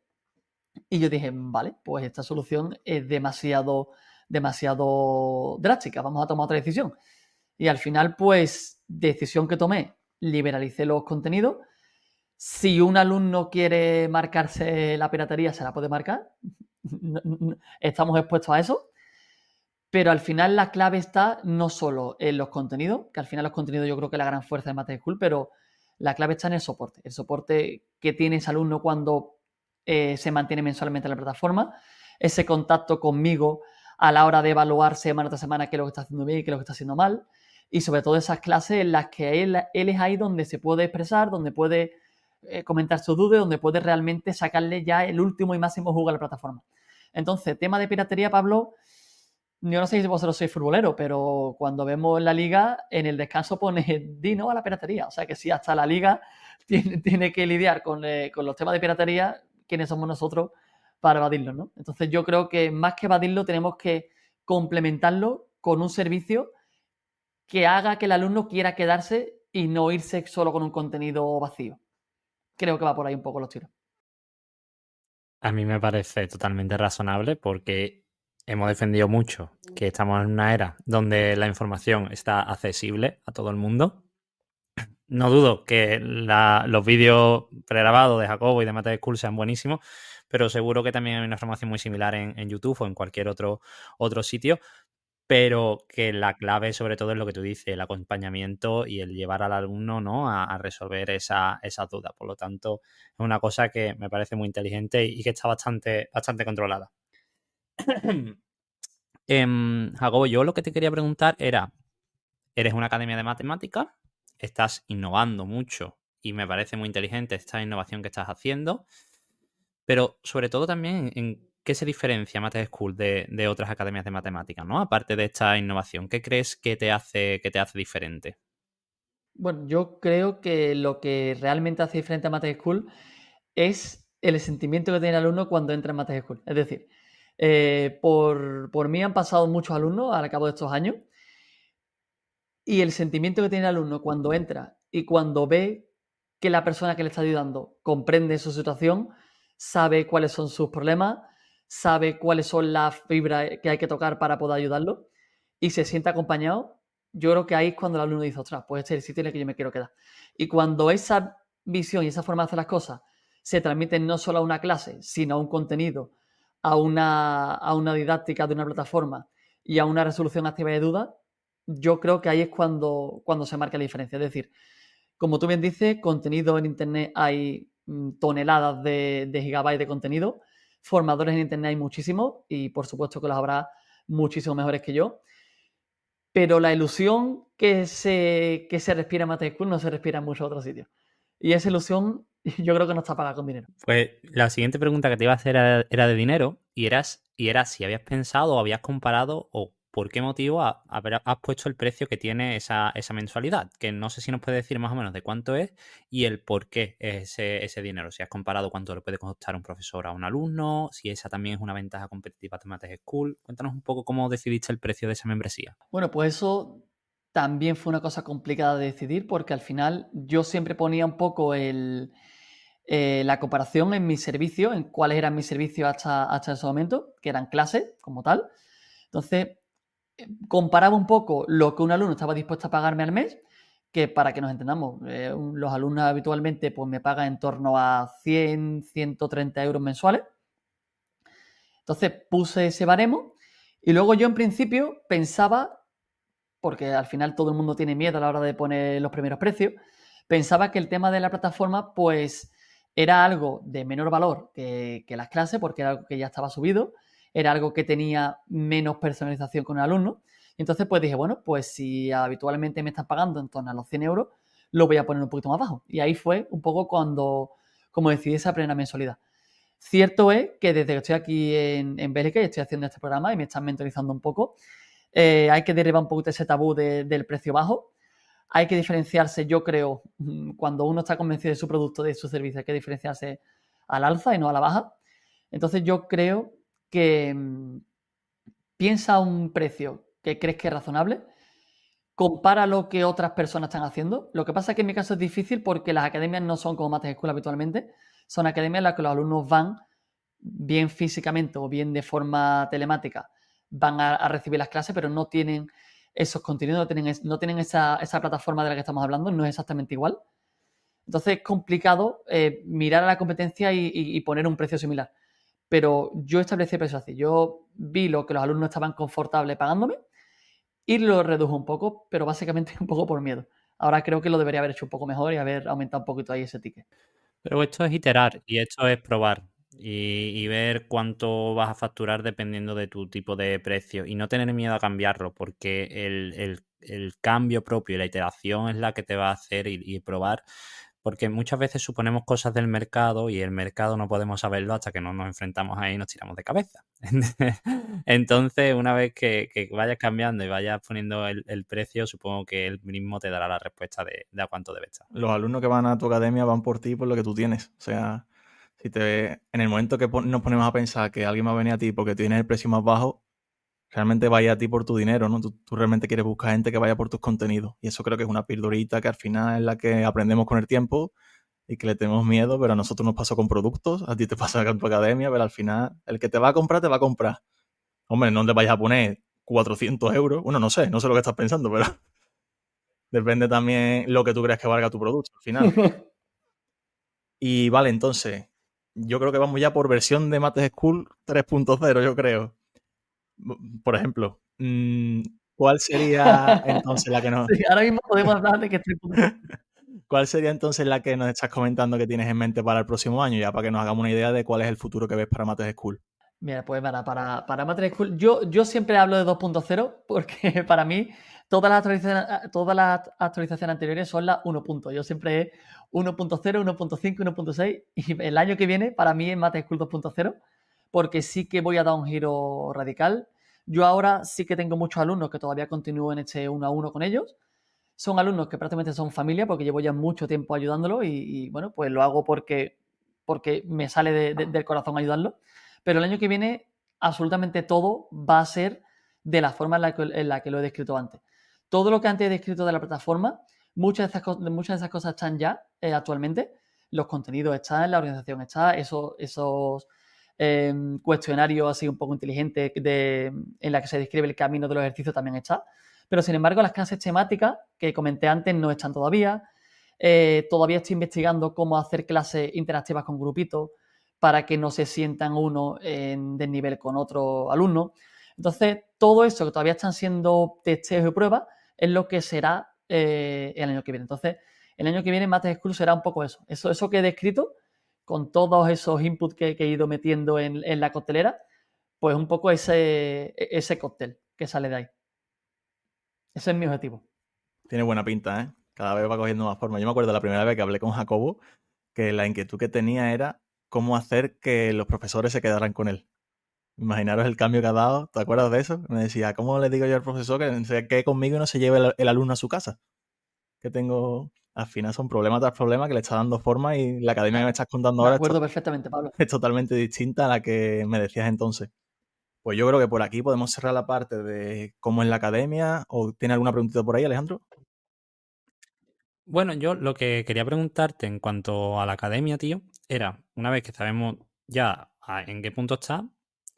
Y yo dije, vale, pues esta solución es demasiado drástica, vamos a tomar otra decisión. Y al final, pues, decisión que tomé, liberalicé los contenidos. Si un alumno quiere marcarse la piratería, se la puede marcar. Estamos expuestos a eso. Pero al final la clave está no solo en los contenidos, que al final los contenidos yo creo que es la gran fuerza de Mate School, pero la clave está en el soporte. El soporte que tiene ese alumno cuando se mantiene mensualmente en la plataforma, ese contacto conmigo a la hora de evaluar semana tras semana qué es lo que está haciendo bien y qué es lo que está haciendo mal, y sobre todo esas clases en las que él es ahí donde se puede expresar, donde puede comentar sus dudas, donde puede realmente sacarle ya el último y máximo jugo a la plataforma. Entonces, tema de piratería, Pablo, yo no sé si vosotros sois futboleros, pero cuando vemos en la liga, en el descanso pone Dino a la piratería. O sea que si hasta la liga tiene que lidiar con los temas de piratería, ¿quiénes somos nosotros para evadirlo, ¿no? Entonces yo creo que más que evadirlo tenemos que complementarlo con un servicio que haga que el alumno quiera quedarse y no irse solo con un contenido vacío. Creo que va por ahí un poco los tiros. A mí me parece totalmente razonable porque hemos defendido mucho que estamos en una era donde la información está accesible a todo el mundo. No dudo que los vídeos pregrabados de Jacobo y de Mate School sean buenísimos, pero seguro que también hay una información muy similar en YouTube o en cualquier otro sitio, pero que la clave sobre todo es lo que tú dices, el acompañamiento y el llevar al alumno, ¿no?, a resolver esas dudas. Por lo tanto, es una cosa que me parece muy inteligente y que está bastante controlada. Jacobo, yo lo que te quería preguntar era, eres una academia de matemáticas, estás innovando mucho y me parece muy inteligente esta innovación que estás haciendo, pero sobre todo también en qué se diferencia Mate School de otras academias de matemáticas, ¿no? Aparte de esta innovación, ¿qué crees que te hace diferente? Bueno, yo creo que lo que realmente hace diferente a Mate School es el sentimiento que tiene el alumno cuando entra en Mate School. Es decir, por mí han pasado muchos alumnos al cabo de estos años y el sentimiento que tiene el alumno cuando entra y cuando ve que la persona que le está ayudando comprende su situación, sabe cuáles son sus problemas, sabe cuáles son las fibras que hay que tocar para poder ayudarlo y se siente acompañado, yo creo que ahí es cuando el alumno dice, ostras, pues este es el sitio en el que yo me quiero quedar. Y cuando esa visión y esa forma de hacer las cosas se transmiten no solo a una clase, sino a un contenido, a una didáctica de una plataforma y a una resolución activa de dudas, yo creo que ahí es cuando se marca la diferencia. Es decir, como tú bien dices, contenido en Internet hay toneladas de gigabytes de contenido, formadores en Internet hay muchísimos y por supuesto que los habrá muchísimos mejores que yo, pero la ilusión que se respira en Mate School no se respira en muchos otros sitios. Y esa ilusión yo creo que no está pagada con dinero. Pues la siguiente pregunta que te iba a hacer era de dinero y era si habías pensado o habías comparado o por qué motivo has puesto el precio que tiene esa mensualidad, que no sé si nos puedes decir más o menos de cuánto es y el por qué es ese dinero. Si has comparado cuánto le puede costar un profesor a un alumno, si esa también es una ventaja competitiva de Mate School. Cuéntanos un poco cómo decidiste el precio de esa membresía. Bueno, pues eso también fue una cosa complicada de decidir porque al final yo siempre ponía un poco la comparación en mis servicios, en cuáles eran mis servicios hasta ese momento, que eran clases como tal. Entonces, comparaba un poco lo que un alumno estaba dispuesto a pagarme al mes, que para que nos entendamos, los alumnos habitualmente pues, me pagan en torno a 100, 130 euros mensuales. Entonces puse ese baremo y luego yo en principio pensaba, porque al final todo el mundo tiene miedo a la hora de poner los primeros precios, pensaba que el tema de la plataforma pues era algo de menor valor que las clases, porque era algo que ya estaba subido, era algo que tenía menos personalización con el alumno. Y entonces pues dije, bueno, pues si habitualmente me están pagando en torno a los 100 euros, lo voy a poner un poquito más bajo. Y ahí fue un poco como decidí esa primera mensualidad. Cierto es que desde que estoy aquí en Bélgica y estoy haciendo este programa y me están mentorizando un poco, hay que derribar un poquito ese tabú del precio bajo. Hay que diferenciarse, yo creo, cuando uno está convencido de su producto, de su servicio, hay que diferenciarse al alza y no a la baja. Entonces yo creo que piensa un precio que crees que es razonable, compara lo que otras personas están haciendo. Lo que pasa es que en mi caso es difícil porque las academias no son como Mate School habitualmente, son academias en las que los alumnos van bien físicamente o bien de forma telemática, van a recibir las clases, pero no tienen esos contenidos, no tienen esa plataforma de la que estamos hablando, no es exactamente igual. Entonces es complicado mirar a la competencia y poner un precio similar. Pero yo establecí precios así. Yo vi lo que los alumnos estaban confortables pagándome y lo reduje un poco, pero básicamente un poco por miedo. Ahora creo que lo debería haber hecho un poco mejor y haber aumentado un poquito ahí ese ticket. Pero esto es iterar y esto es probar. y ver cuánto vas a facturar dependiendo de tu tipo de precio y no tener miedo a cambiarlo, porque el cambio propio y la iteración es la que te va a hacer y probar, porque muchas veces suponemos cosas del mercado y el mercado no podemos saberlo hasta que no nos enfrentamos ahí y nos tiramos de cabeza. Entonces, una vez que vayas cambiando y vayas poniendo el precio, supongo que él mismo te dará la respuesta de a cuánto debe estar. Los alumnos que van a tu academia van por ti por lo que tú tienes. O sea, en el momento que nos ponemos a pensar que alguien va a venir a ti porque tienes el precio más bajo, realmente vaya a ti por tu dinero, ¿no? Tú realmente quieres buscar gente que vaya por tus contenidos. Y eso creo que es una pildorita que al final es la que aprendemos con el tiempo y que le tenemos miedo, pero a nosotros nos pasó con productos, a ti te pasa con tu academia, pero al final el que te va a comprar, te va a comprar. Hombre, no te vayas a poner 400 euros. Bueno, no sé lo que estás pensando, pero depende también lo que tú creas que valga tu producto al final. Y vale, entonces, yo creo que vamos ya por versión de Mates School 3.0, yo creo. Por ejemplo, ¿cuál sería entonces la que nos... Sí, ahora mismo podemos hablar de que estoy... ¿Cuál sería entonces la que nos estás comentando que tienes en mente para el próximo año? Ya para que nos hagamos una idea de cuál es el futuro que ves para Mates School. Mira, pues para Matrix School, yo siempre hablo de 2.0 porque para mí todas las actualizaciones anteriores son las 1. Yo siempre es 1.0, 1.5, 1.6 y el año que viene para mí es Matrix School 2.0 porque sí que voy a dar un giro radical. Yo ahora sí que tengo muchos alumnos que todavía continúo en este 1 a 1 con ellos. Son alumnos que prácticamente son familia porque llevo ya mucho tiempo ayudándolos y bueno, pues lo hago porque me sale del corazón ayudarlos. Pero el año que viene absolutamente todo va a ser de la forma en la que lo he descrito antes. Todo lo que antes he descrito de la plataforma, muchas de esas cosas están ya actualmente. Los contenidos están, la organización está, esos cuestionarios así un poco inteligentes en la que se describe el camino de los ejercicios también está. Pero sin embargo las clases temáticas que comenté antes no están todavía. Todavía estoy investigando cómo hacer clases interactivas con grupitos para que no se sientan uno en desnivel con otro alumno. Entonces, todo eso que todavía están siendo testeos y pruebas es lo que será el año que viene. Entonces, el año que viene Mates School será un poco eso que he descrito, con todos esos inputs que he ido metiendo en la coctelera, pues un poco ese cóctel que sale de ahí. Ese es mi objetivo. Tiene buena pinta, ¿eh? Cada vez va cogiendo más forma. Yo me acuerdo la primera vez que hablé con Jacobo que la inquietud que tenía era cómo hacer que los profesores se quedaran con él. Imaginaros el cambio que ha dado. ¿Te acuerdas de eso? Me decía, ¿cómo le digo yo al profesor que se quede conmigo y no se lleve el alumno a su casa? Que tengo... Al final son problemas tras problemas que le está dando forma y la academia que me estás contando ahora Me acuerdo perfectamente, Pablo. es totalmente distinta a la que me decías entonces. Pues yo creo que por aquí podemos cerrar la parte de cómo es la academia. ¿O tiene alguna preguntita por ahí, Alejandro? Bueno, yo lo que quería preguntarte en cuanto a la academia, tío, era, una vez que sabemos ya en qué punto está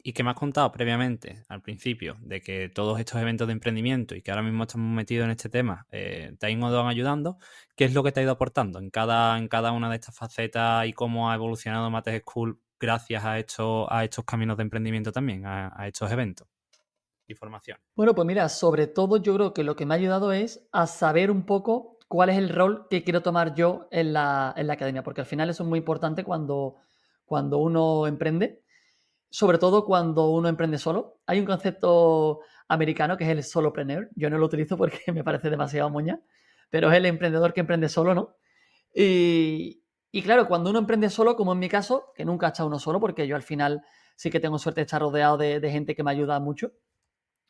y que me has contado previamente, al principio, de que todos estos eventos de emprendimiento y que ahora mismo estamos metidos en este tema te han ido ayudando, ¿qué es lo que te ha ido aportando en cada una de estas facetas y cómo ha evolucionado Mates School gracias a estos caminos de emprendimiento también, a estos eventos y formación? Bueno, pues mira, sobre todo yo creo que lo que me ha ayudado es a saber un poco cuál es el rol que quiero tomar yo en la academia, porque al final eso es muy importante cuando uno emprende, sobre todo cuando uno emprende solo. Hay un concepto americano que es el solopreneur, yo no lo utilizo porque me parece demasiado moña, pero es el emprendedor que emprende solo, ¿no? Y claro, cuando uno emprende solo, como en mi caso, que nunca he estado uno solo, porque yo al final sí que tengo suerte de estar rodeado de gente que me ayuda mucho,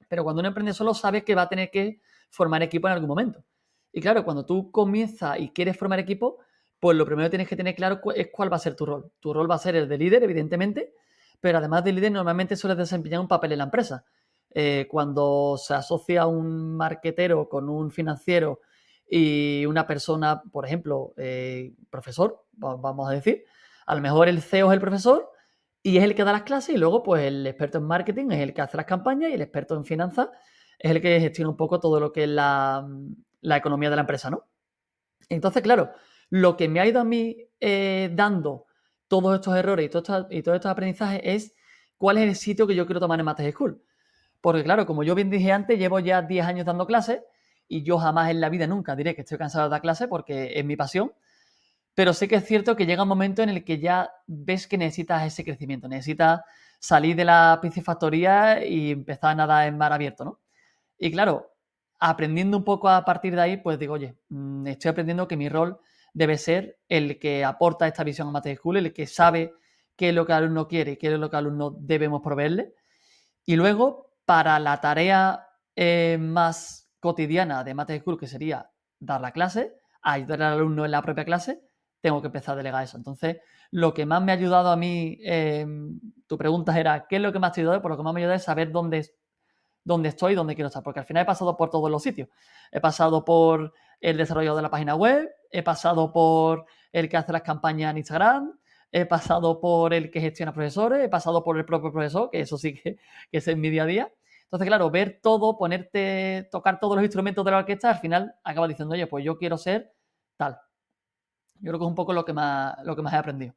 pero cuando uno emprende solo sabes que va a tener que formar equipo en algún momento. Y claro, cuando tú comienzas y quieres formar equipo, pues lo primero que tienes que tener claro es cuál va a ser tu rol. Tu rol va a ser el de líder, evidentemente, pero además de líder normalmente sueles desempeñar un papel en la empresa. Cuando se asocia un marketero con un financiero y una persona, por ejemplo, profesor, vamos a decir, a lo mejor el CEO es el profesor y es el que da las clases y luego pues el experto en marketing es el que hace las campañas y el experto en finanzas es el que gestiona un poco todo lo que es la economía de la empresa, ¿no? Entonces, claro, lo que me ha ido a mí dando todos estos errores y todos estos aprendizajes es cuál es el sitio que yo quiero tomar en Mates School. Porque claro, como yo bien dije antes, llevo ya 10 años dando clases y yo jamás en la vida nunca diré que estoy cansado de dar clases porque es mi pasión. pero sí que es cierto que llega un momento en el que ya ves que necesitas ese crecimiento, necesitas salir de la piscifactoría y empezar a nadar en mar abierto, ¿no? Y claro, aprendiendo un poco a partir de ahí, pues digo, oye, estoy aprendiendo que mi rol debe ser el que aporta esta visión a Mate School, el que sabe qué es lo que el alumno quiere y qué es lo que el alumno debemos proveerle. Y luego, para la tarea más cotidiana de Mate School, que sería dar la clase, ayudar al alumno en la propia clase, tengo que empezar a delegar eso. Entonces, lo que más me ha ayudado a mí, tu pregunta era, ¿qué es lo que más te ha ayudado? Pues lo que más me ha ayudado es saber dónde estoy y dónde quiero estar, porque al final he pasado por todos los sitios. He pasado por el desarrollo de la página web, he pasado por el que hace las campañas en Instagram, he pasado por el que gestiona profesores, he pasado por el propio profesor, que eso sí que es en mi día a día. Entonces, claro, ver todo, tocar todos los instrumentos de la orquesta, al final acaba diciendo, oye, pues yo quiero ser tal. Yo creo que es un poco lo que más he aprendido.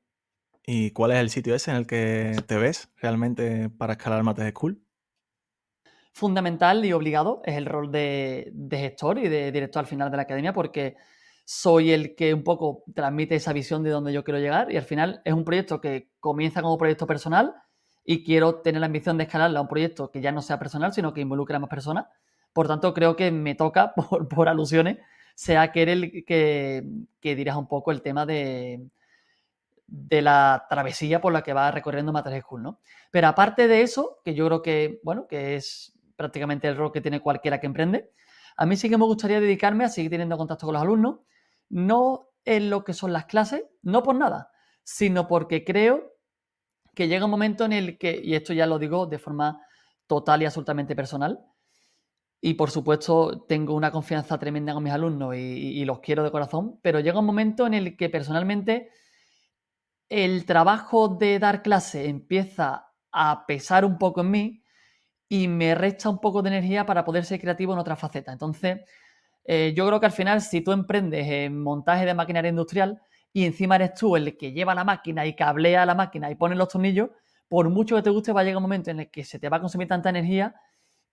¿Y cuál es el sitio ese en el que te ves realmente para escalar Mate School? Fundamental y obligado es el rol de gestor y de director al final de la academia, porque soy el que un poco transmite esa visión de donde yo quiero llegar, y al final es un proyecto que comienza como proyecto personal y quiero tener la ambición de escalarlo a un proyecto que ya no sea personal, sino que involucre a más personas. Por tanto, creo que me toca, por alusiones, sea que dirija un poco el tema de la travesía por la que va recorriendo Mate School, ¿no? Pero aparte de eso, que yo creo que, bueno, que es prácticamente el rol que tiene cualquiera que emprende, a mí sí que me gustaría dedicarme a seguir teniendo contacto con los alumnos, no en lo que son las clases, no por nada, sino porque creo que llega un momento en el que, y esto ya lo digo de forma total y absolutamente personal, y por supuesto tengo una confianza tremenda con mis alumnos y los quiero de corazón, pero llega un momento en el que personalmente el trabajo de dar clase empieza a pesar un poco en mí y me resta un poco de energía para poder ser creativo en otra faceta. Entonces, yo creo que al final, si tú emprendes en montaje de maquinaria industrial y encima eres tú el que lleva la máquina y cablea la máquina y pone los tornillos, por mucho que te guste, va a llegar un momento en el que se te va a consumir tanta energía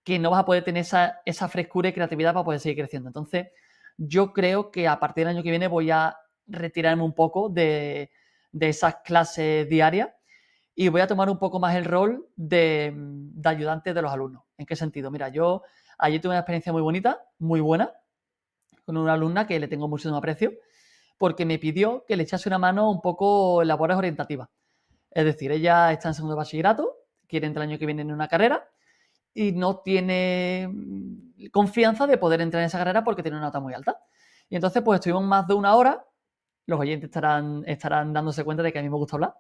que no vas a poder tener esa frescura y creatividad para poder seguir creciendo. Entonces, yo creo que a partir del año que viene voy a retirarme un poco de esas clases diarias y voy a tomar un poco más el rol de ayudante de los alumnos. ¿En qué sentido? Mira, yo allí tuve una experiencia muy bonita, muy buena, con una alumna que le tengo muchísimo aprecio, porque me pidió que le echase una mano un poco en labores orientativas. Es decir, ella está en segundo de bachillerato, quiere entrar el año que viene en una carrera y no tiene confianza de poder entrar en esa carrera porque tiene una nota muy alta. Y entonces, pues estuvimos más de una hora. Los oyentes estarán dándose cuenta de que a mí me gusta hablar.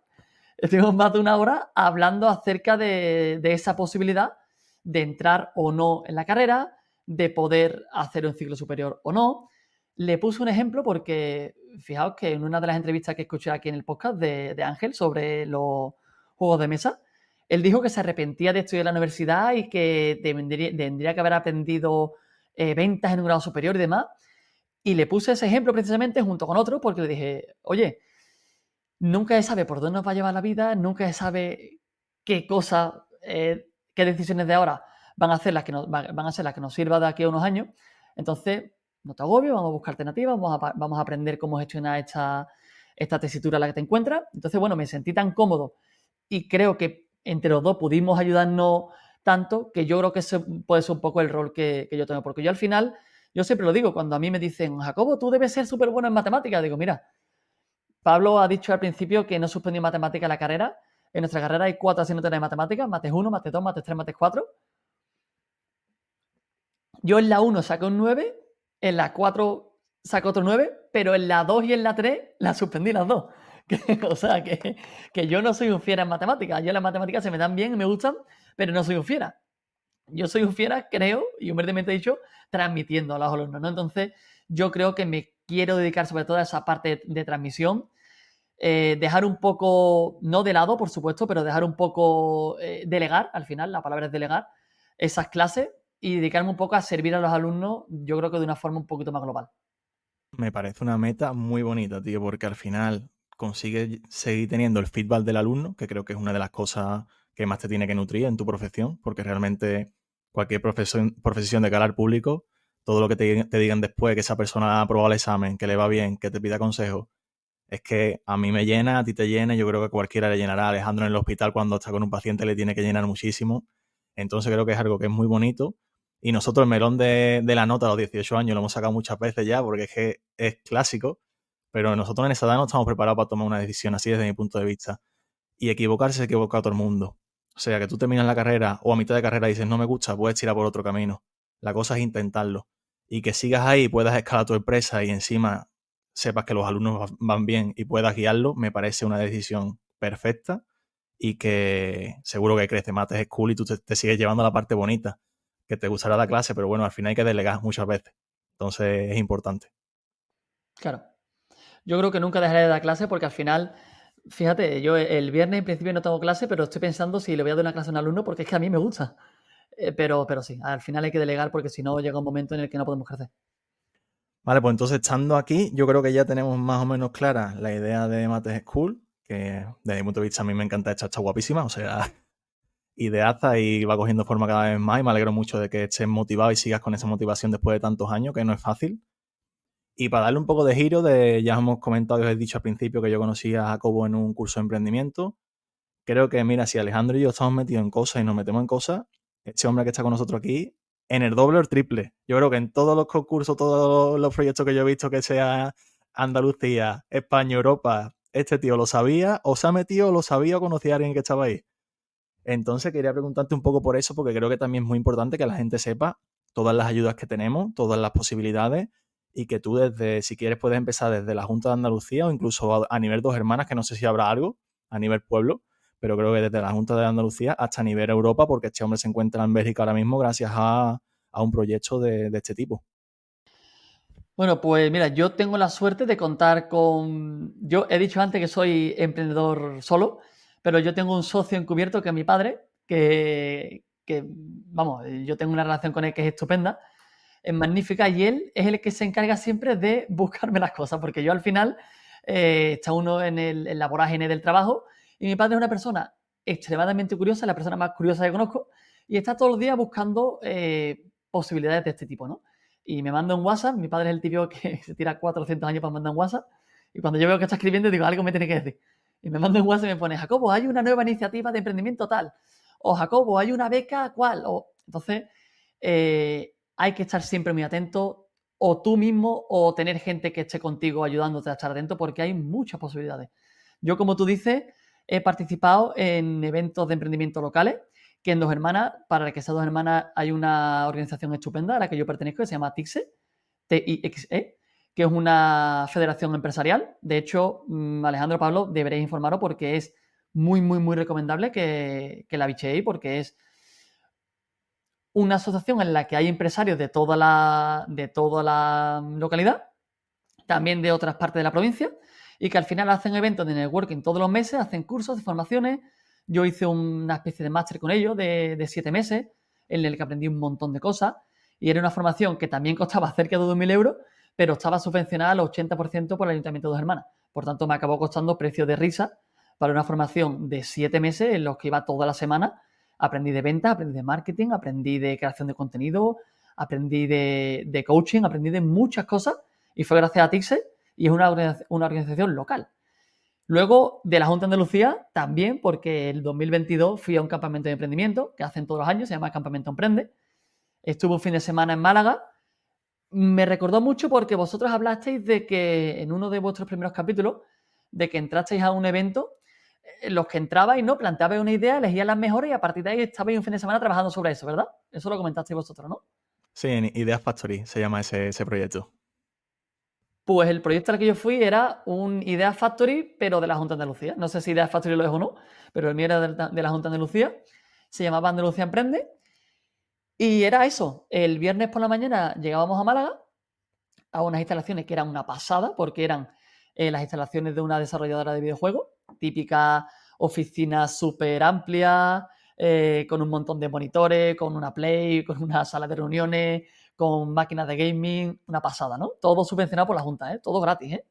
Estuvimos más de una hora hablando acerca de esa posibilidad de entrar o no en la carrera, de poder hacer un ciclo superior o no. Le puse un ejemplo porque, fijaos que en una de las entrevistas que escuché aquí en el podcast de Ángel sobre los juegos de mesa, él dijo que se arrepentía de estudiar en la universidad y que tendría que haber aprendido ventas en un grado superior y demás. Y le puse ese ejemplo precisamente junto con otro porque le dije, oye, nunca se sabe por dónde nos va a llevar la vida, nunca se sabe qué cosas, qué decisiones de ahora van a ser las que nos sirvan de aquí a unos años. Entonces, no te agobies, vamos a buscar alternativas, vamos a aprender cómo gestionar esta tesitura en la que te encuentras. Entonces, bueno, me sentí tan cómodo y creo que entre los dos pudimos ayudarnos tanto que yo creo que ese puede ser un poco el rol que yo tengo. Porque yo al final, yo siempre lo digo, cuando a mí me dicen, Jacobo, tú debes ser súper bueno en matemáticas, digo, mira, Pablo ha dicho al principio que no suspendió matemáticas la carrera. En nuestra carrera hay 4 asignaturas de matemáticas, mates 1, mates 2, mates 3, mates 4. Yo en la 1 saqué un 9, en la 4 saqué otro 9, pero en la 2 y en la 3 las suspendí las dos. O sea, que yo no soy un fiera en matemáticas. Yo las matemáticas se me dan bien y me gustan, pero no soy un fiera. Yo soy un fiera, creo, y humildemente he dicho, transmitiendo a los alumnos, ¿no? Entonces, yo creo que me quiero dedicar sobre todo a esa parte de transmisión, dejar un poco, no de lado, por supuesto, pero dejar un poco, delegar, al final, la palabra es delegar, esas clases y dedicarme un poco a servir a los alumnos, yo creo que de una forma un poquito más global. Me parece una meta muy bonita, tío, porque al final consigues seguir teniendo el feedback del alumno, que creo que es una de las cosas que más te tiene que nutrir en tu profesión, porque realmente cualquier profesión de cara al público, todo lo que te digan después, que esa persona ha aprobado el examen, que le va bien, que te pida consejo, Es que a mí me llena, a ti te llena, yo creo que a cualquiera le llenará. A Alejandro en el hospital cuando está con un paciente le tiene que llenar muchísimo. Entonces creo que es algo que es muy bonito. Y nosotros el melón de la nota a los 18 años lo hemos sacado muchas veces ya porque es que es clásico. Pero nosotros en esa edad no estamos preparados para tomar una decisión así desde mi punto de vista. Y equivocarse se equivoca a todo el mundo. O sea, que tú terminas la carrera o a mitad de carrera dices no me gusta, puedes tirar por otro camino. La cosa es intentarlo. Y que sigas ahí y puedas escalar tu empresa y encima sepas que los alumnos van bien y puedas guiarlos, me parece una decisión perfecta y que seguro que crece más, es cool y tú te sigues llevando a la parte bonita, que te gustará la clase, pero bueno, al final hay que delegar muchas veces. Entonces es importante. Claro. Yo creo que nunca dejaré de dar clase porque al final, fíjate, yo el viernes en principio no tengo clase, pero estoy pensando si le voy a dar una clase a un alumno porque es que a mí me gusta. Pero sí, al final hay que delegar porque si no llega un momento en el que no podemos crecer. Vale, pues entonces estando aquí, yo creo que ya tenemos más o menos clara la idea de Mates School, que desde mi punto de vista a mí me encanta esta, está guapísima, o sea, ideaza y va cogiendo forma cada vez más y me alegro mucho de que estés motivado y sigas con esa motivación después de tantos años, que no es fácil. Y para darle un poco de giro, ya hemos comentado y os he dicho al principio que yo conocí a Jacobo en un curso de emprendimiento. Creo que, mira, si Alejandro y yo estamos metidos en cosas y nos metemos en cosas, este hombre que está con nosotros aquí, en el doble o el triple. Yo creo que en todos los concursos, todos los proyectos que yo he visto, que sea Andalucía, España, Europa, este tío lo sabía, o se ha metido, o lo sabía, o conocía a alguien que estaba ahí. Entonces quería preguntarte un poco por eso, porque creo que también es muy importante que la gente sepa todas las ayudas que tenemos, todas las posibilidades, y que tú desde, si quieres, puedes empezar desde la Junta de Andalucía o incluso a nivel Dos Hermanas, que no sé si habrá algo, a nivel pueblo, pero creo que desde la Junta de Andalucía hasta a nivel Europa, porque este hombre se encuentra en Bélgica ahora mismo gracias a un proyecto de este tipo. Bueno, pues mira, yo tengo la suerte de contar con... Yo he dicho antes que soy emprendedor solo, pero yo tengo un socio encubierto que es mi padre, vamos, yo tengo una relación con él que es estupenda, es magnífica y él es el que se encarga siempre de buscarme las cosas, porque yo al final está uno en la vorágine del trabajo y mi padre es una persona extremadamente curiosa, la persona más curiosa que conozco, y está todos los días buscando posibilidades de este tipo, ¿no? Y me manda un WhatsApp, mi padre es el típico que se tira 400 años para mandar un WhatsApp, y cuando yo veo que está escribiendo digo, algo me tiene que decir. Y me manda un WhatsApp y me pone, Jacobo, hay una nueva iniciativa de emprendimiento tal, o Jacobo, hay una beca cual, o... Entonces, hay que estar siempre muy atento, o tú mismo, o tener gente que esté contigo ayudándote a estar atento, porque hay muchas posibilidades. Yo, como tú dices, he participado en eventos de emprendimiento locales, que en Dos Hermanas, para el que sea Dos Hermanas, hay una organización estupenda a la que yo pertenezco, que se llama TIXE, TIXE, que es una federación empresarial. De hecho, Alejandro, Pablo, deberéis informaros porque es muy, muy, muy recomendable que la bichéis, porque es una asociación en la que hay empresarios de toda la localidad, también de otras partes de la provincia, y que al final hacen eventos de networking todos los meses, hacen cursos de formaciones. Yo hice una especie de máster con ellos de 7 meses, en el que aprendí un montón de cosas, y era una formación que también costaba cerca de 2.000 euros, pero estaba subvencionada al 80% por el Ayuntamiento de Dos Hermanas. Por tanto, me acabó costando precio de risa para una formación de 7 meses en los que iba toda la semana. Aprendí de ventas, aprendí de marketing, aprendí de creación de contenido, aprendí de coaching, aprendí de muchas cosas, y fue gracias a TIXE, y es una organización local. Luego, de la Junta de Andalucía, también, porque el 2022 fui a un campamento de emprendimiento que hacen todos los años, se llama Campamento Emprende. Estuve un fin de semana en Málaga. Me recordó mucho porque vosotros hablasteis de que en uno de vuestros primeros capítulos, de que entrasteis a un evento, los que entrabais, ¿no? Planteabais una idea, elegíais las mejores y a partir de ahí estabais un fin de semana trabajando sobre eso, ¿verdad? Eso lo comentasteis vosotros, ¿no? Sí, en Ideas Factory se llama ese proyecto. Pues el proyecto al que yo fui era un Idea Factory, pero de la Junta de Andalucía. No sé si Idea Factory lo es o no, pero el mío era de la Junta de Andalucía. Se llamaba Andalucía Emprende. Y era eso. El viernes por la mañana llegábamos a Málaga, a unas instalaciones que eran una pasada, porque eran las instalaciones de una desarrolladora de videojuegos, típica oficina súper amplia, con un montón de monitores, con una Play, con una sala de reuniones, con máquinas de gaming, una pasada, ¿no? Todo subvencionado por la Junta, ¿eh? Todo gratis, ¿eh?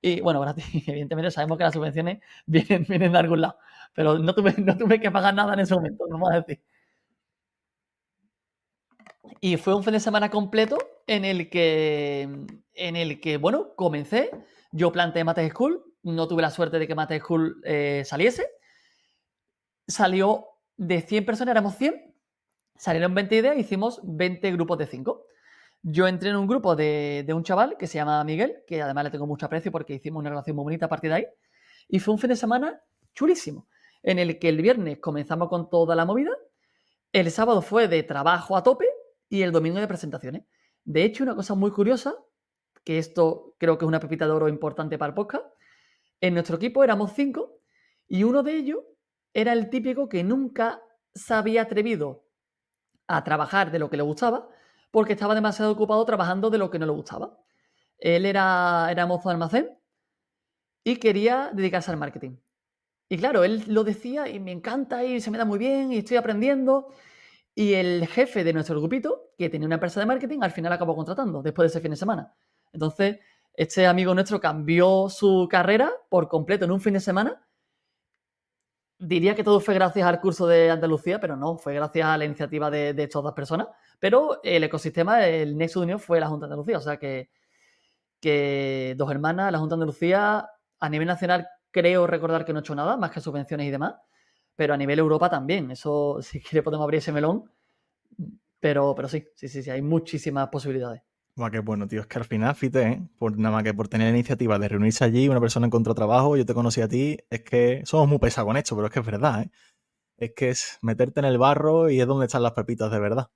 Y bueno, gratis, evidentemente sabemos que las subvenciones vienen de algún lado, pero no tuve que pagar nada en ese momento, vamos a decir. Y fue un fin de semana completo en el que bueno, comencé, Yo planteé Mates School, no tuve la suerte de que Mates School saliese. Salió de 100 personas, éramos 100, salieron 20 ideas, hicimos 20 grupos de 5. Yo entré en un grupo de un chaval que se llama Miguel, que además le tengo mucho aprecio porque hicimos una relación muy bonita a partir de ahí. Y fue un fin de semana chulísimo, en el que el viernes comenzamos con toda la movida, el sábado fue de trabajo a tope y el domingo de presentaciones. De hecho, una cosa muy curiosa, que esto creo que es una pepita de oro importante para el podcast, en nuestro equipo éramos 5 y uno de ellos era el típico que nunca se había atrevido a trabajar de lo que le gustaba porque estaba demasiado ocupado trabajando de lo que no le gustaba. Él era mozo de almacén y quería dedicarse al marketing. Y claro, él lo decía y me encanta y se me da muy bien y estoy aprendiendo. Y el jefe de nuestro grupito, que tenía una empresa de marketing, al final acabó contratando después de ese fin de semana. Entonces, este amigo nuestro cambió su carrera por completo en un fin de semana. Diría que todo fue gracias al curso de Andalucía, pero no, fue gracias a la iniciativa de estas dos personas. Pero el ecosistema, el nexo de unión fue la Junta de Andalucía. O sea que dos hermanas, la Junta de Andalucía, a nivel nacional creo recordar que no he hecho nada, más que subvenciones y demás. Pero a nivel Europa también. Eso, si quiere, podemos abrir ese melón. Pero sí, hay muchísimas posibilidades. Buah, qué bueno, tío. Es que al final, fíjate, nada más que por tener la iniciativa de reunirse allí, una persona encontró trabajo, yo te conocí a ti, es que somos muy pesados con esto, pero es que es verdad, ¿eh? Es que es meterte en el barro y es donde están las pepitas de verdad.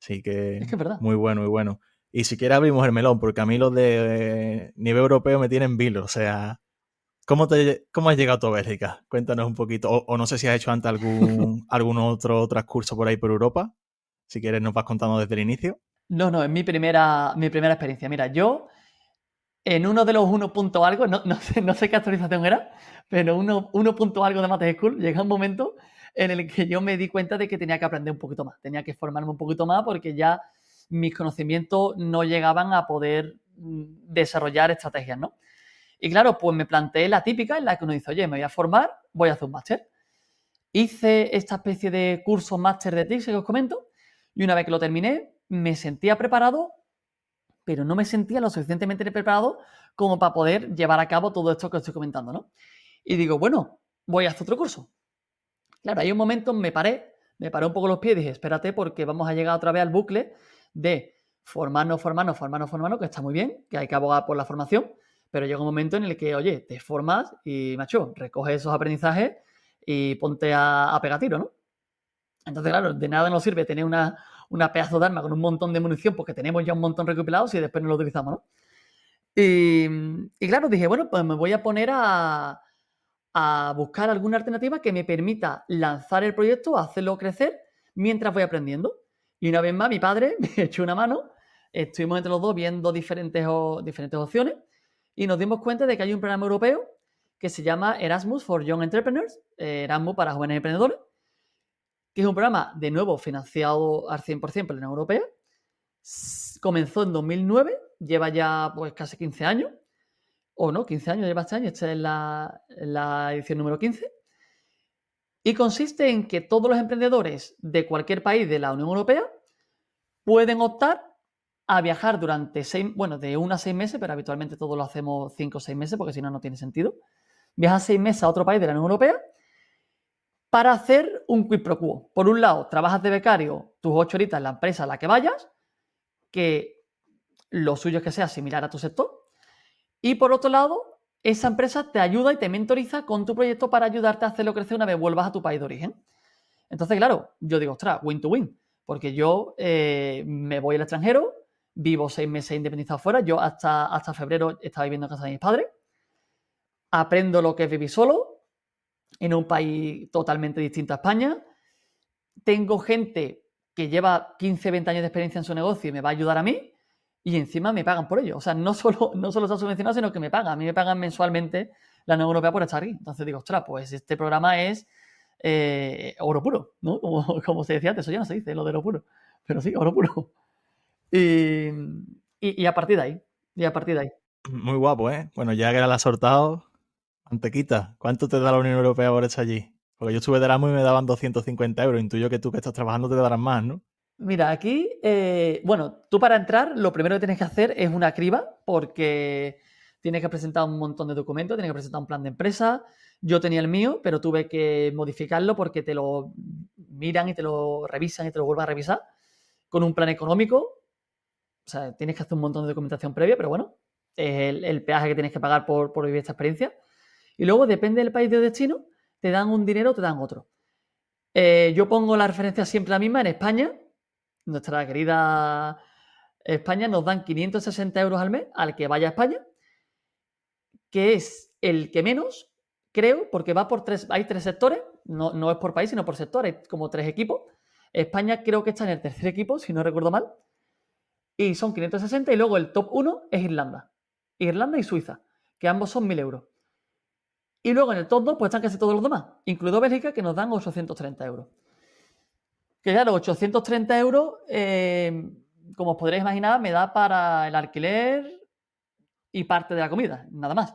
Así que, es que es verdad. Muy bueno, muy bueno. Y si quieres abrimos el melón, porque a mí los de nivel europeo me tienen vilo, o sea... ¿Cómo has llegado tú a Bélgica? Cuéntanos un poquito. O no sé si has hecho antes algún otro transcurso por ahí por Europa. Si quieres nos vas contando desde el inicio. No, es mi primera experiencia. Mira, yo en uno de los 1 punto algo, no sé qué actualización era, pero 1 punto algo de Mates School, llega un momento en el que yo me di cuenta de que tenía que aprender un poquito más. Tenía que formarme un poquito más porque ya mis conocimientos no llegaban a poder desarrollar estrategias, ¿no? Y claro, pues me planteé la típica en la que uno dice, oye, me voy a formar, voy a hacer un máster. Hice esta especie de curso máster de TICS que os comento y una vez que lo terminé me sentía preparado, pero no me sentía lo suficientemente preparado como para poder llevar a cabo todo esto que os estoy comentando, ¿no? Y digo, bueno, voy a hacer otro curso. Claro, hay un momento me paré un poco los pies y dije, espérate porque vamos a llegar otra vez al bucle de formarnos, que está muy bien, que hay que abogar por la formación, pero llega un momento en el que, oye, te formas y, macho, recoge esos aprendizajes y ponte a pegar tiro, ¿no? Entonces, claro, de nada nos sirve tener una pedazo de arma con un montón de munición porque tenemos ya un montón recopilado y después no lo utilizamos, ¿no? Y claro, dije, bueno, pues me voy a poner a buscar alguna alternativa que me permita lanzar el proyecto, hacerlo crecer mientras voy aprendiendo. Y una vez más, mi padre me echó una mano, estuvimos entre los dos viendo diferentes opciones y nos dimos cuenta de que hay un programa europeo que se llama Erasmus for Young Entrepreneurs, Erasmus para jóvenes emprendedores, que es un programa, de nuevo, financiado al 100% por la Unión Europea. Comenzó en 2009, lleva ya pues casi 15 años, o no, 15 años lleva este año, esta es la edición número 15, y consiste en que todos los emprendedores de cualquier país de la Unión Europea pueden optar a viajar durante de 1 a 6 meses, pero habitualmente todos lo hacemos 5 o 6 meses, porque si no, no tiene sentido. Viajas 6 meses a otro país de la Unión Europea para hacer un quid pro quo. Por un lado, trabajas de becario tus 8 horitas en la empresa a la que vayas, que lo suyo es que sea similar a tu sector, y por otro lado, esa empresa te ayuda y te mentoriza con tu proyecto para ayudarte a hacerlo crecer una vez vuelvas a tu país de origen. Entonces, claro, yo digo, ostras, win to win, porque yo me voy al extranjero, vivo 6 meses independizado fuera, yo hasta febrero estaba viviendo en casa de mis padres, aprendo lo que es vivir solo, en un país totalmente distinto a España, tengo gente que lleva 15, 20 años de experiencia en su negocio y me va a ayudar a mí, y encima me pagan por ello. O sea, no solo está subvencionado, sino que me pagan. A mí me pagan mensualmente la Unión Europea por estar aquí. Entonces digo, ostras, pues este programa es oro puro, ¿no? Como se decía antes, eso ya no se dice, lo de oro puro. Pero sí, oro puro. Y a partir de ahí. Muy guapo, ¿eh? Bueno, ya que la has sortado, mantequita, ¿cuánto te da la Unión Europea por estar allí? Porque yo estuve de Erasmus y me daban 250 euros. Intuyo que tú que estás trabajando te darán más, ¿no? Mira, aquí, tú para entrar lo primero que tienes que hacer es una criba porque tienes que presentar un montón de documentos, tienes que presentar un plan de empresa. Yo tenía el mío, pero tuve que modificarlo porque te lo miran y te lo revisan y te lo vuelven a revisar con un plan económico. O sea, tienes que hacer un montón de documentación previa, pero bueno, es el peaje que tienes que pagar por vivir esta experiencia. Y luego, depende del país de destino, te dan un dinero o te dan otro. Yo pongo la referencia siempre la misma. En España, nuestra querida España, nos dan 560 euros al mes al que vaya a España, que es el que menos, creo, porque va por hay 3 sectores, no es por país, sino por sector, hay como 3 equipos. España creo que está en el tercer equipo, si no recuerdo mal, y son 560, y luego el top 1 es Irlanda y Suiza, que ambos son 1.000 euros. Y luego en el top 2 pues están casi todos los demás, incluido Bélgica, que nos dan 830 euros. Que claro, 830 euros, como os podréis imaginar, me da para el alquiler y parte de la comida, nada más.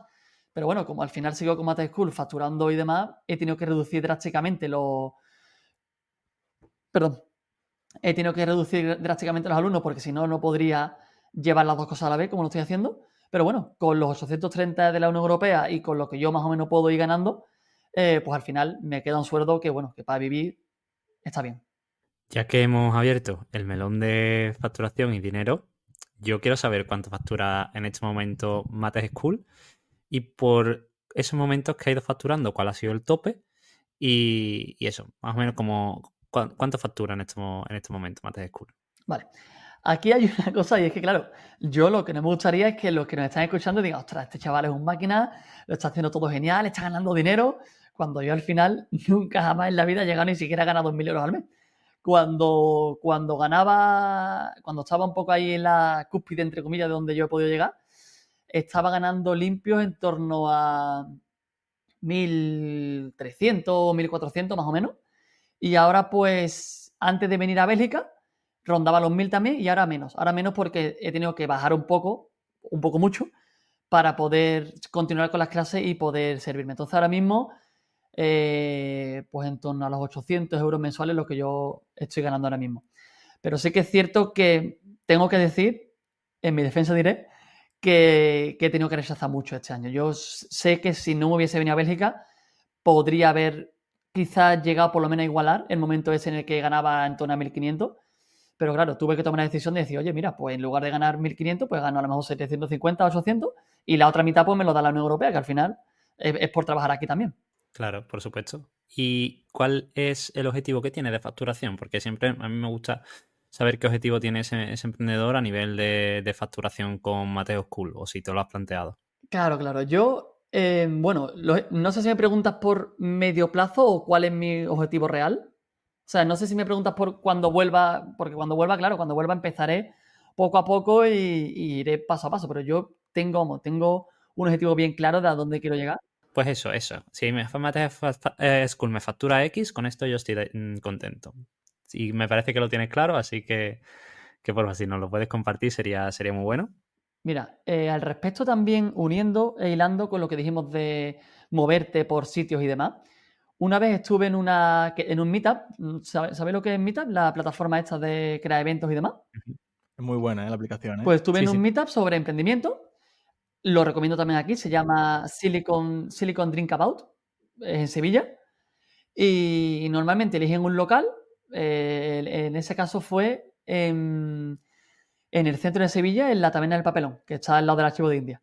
Pero bueno, como al final sigo con Mate School facturando y demás, he tenido que reducir drásticamente los alumnos, porque si no, no podría llevar las dos cosas a la vez, como lo estoy haciendo. Pero bueno, con los 830 de la Unión Europea y con lo que yo más o menos puedo ir ganando, pues al final me queda un sueldo que, bueno, que para vivir está bien. Ya que hemos abierto el melón de facturación y dinero, yo quiero saber cuánto factura en este momento Mates School y por esos momentos que ha ido facturando, cuál ha sido el tope y eso, más o menos como cuánto factura en este momento Mates School. Vale. Aquí hay una cosa y es que, claro, yo lo que no me gustaría es que los que nos están escuchando digan, ostras, este chaval es un máquina, lo está haciendo todo genial, está ganando dinero, cuando yo al final nunca jamás en la vida he llegado ni siquiera a ganar 2.000 euros al mes. Cuando estaba un poco ahí en la cúspide, entre comillas, de donde yo he podido llegar, estaba ganando limpios en torno a 1.300 o 1.400 más o menos. Y ahora, pues, antes de venir a Bélgica, rondaba los 1.000 también y ahora menos. Ahora menos porque he tenido que bajar un poco mucho, para poder continuar con las clases y poder servirme. Entonces, ahora mismo, pues en torno a los 800 euros mensuales lo que yo estoy ganando ahora mismo. Pero sí que es cierto que tengo que decir, en mi defensa diré, que he tenido que rechazar mucho este año. Yo sé que si no me hubiese venido a Bélgica, podría haber quizás llegado por lo menos a igualar el momento ese en el que ganaba en torno a 1.500. Pero claro, tuve que tomar la decisión de decir, oye, mira, pues en lugar de ganar 1.500, pues gano a lo mejor 750, 800 y la otra mitad pues me lo da la Unión Europea, que al final es por trabajar aquí también. Claro, por supuesto. ¿Y cuál es el objetivo que tiene de facturación? Porque siempre a mí me gusta saber qué objetivo tiene ese emprendedor a nivel de facturación con Mateo School, o si te lo has planteado. Claro. Yo, bueno, no sé si me preguntas por medio plazo o cuál es mi objetivo real. O sea, no sé si me preguntas por cuando vuelva, porque cuando vuelva, claro, cuando vuelva empezaré poco a poco y iré paso a paso, pero yo tengo un objetivo bien claro de a dónde quiero llegar. Pues eso. Si Mateo School me factura X, con esto yo estoy contento. Y me parece que lo tienes claro, así que por si nos lo puedes compartir sería muy bueno. Mira, al respecto también, uniendo e hilando con lo que dijimos de moverte por sitios y demás, una vez estuve en un Meetup. ¿Sabéis lo que es Meetup? La plataforma esta de crear eventos y demás. Es muy buena la aplicación, ¿eh? Pues estuve en un Meetup sobre emprendimiento. Lo recomiendo también aquí. Se llama Silicon Drink About. Es en Sevilla. Y normalmente eligen un local. En ese caso fue en el centro de Sevilla, en la Taberna del Papelón, que está al lado del Archivo de India.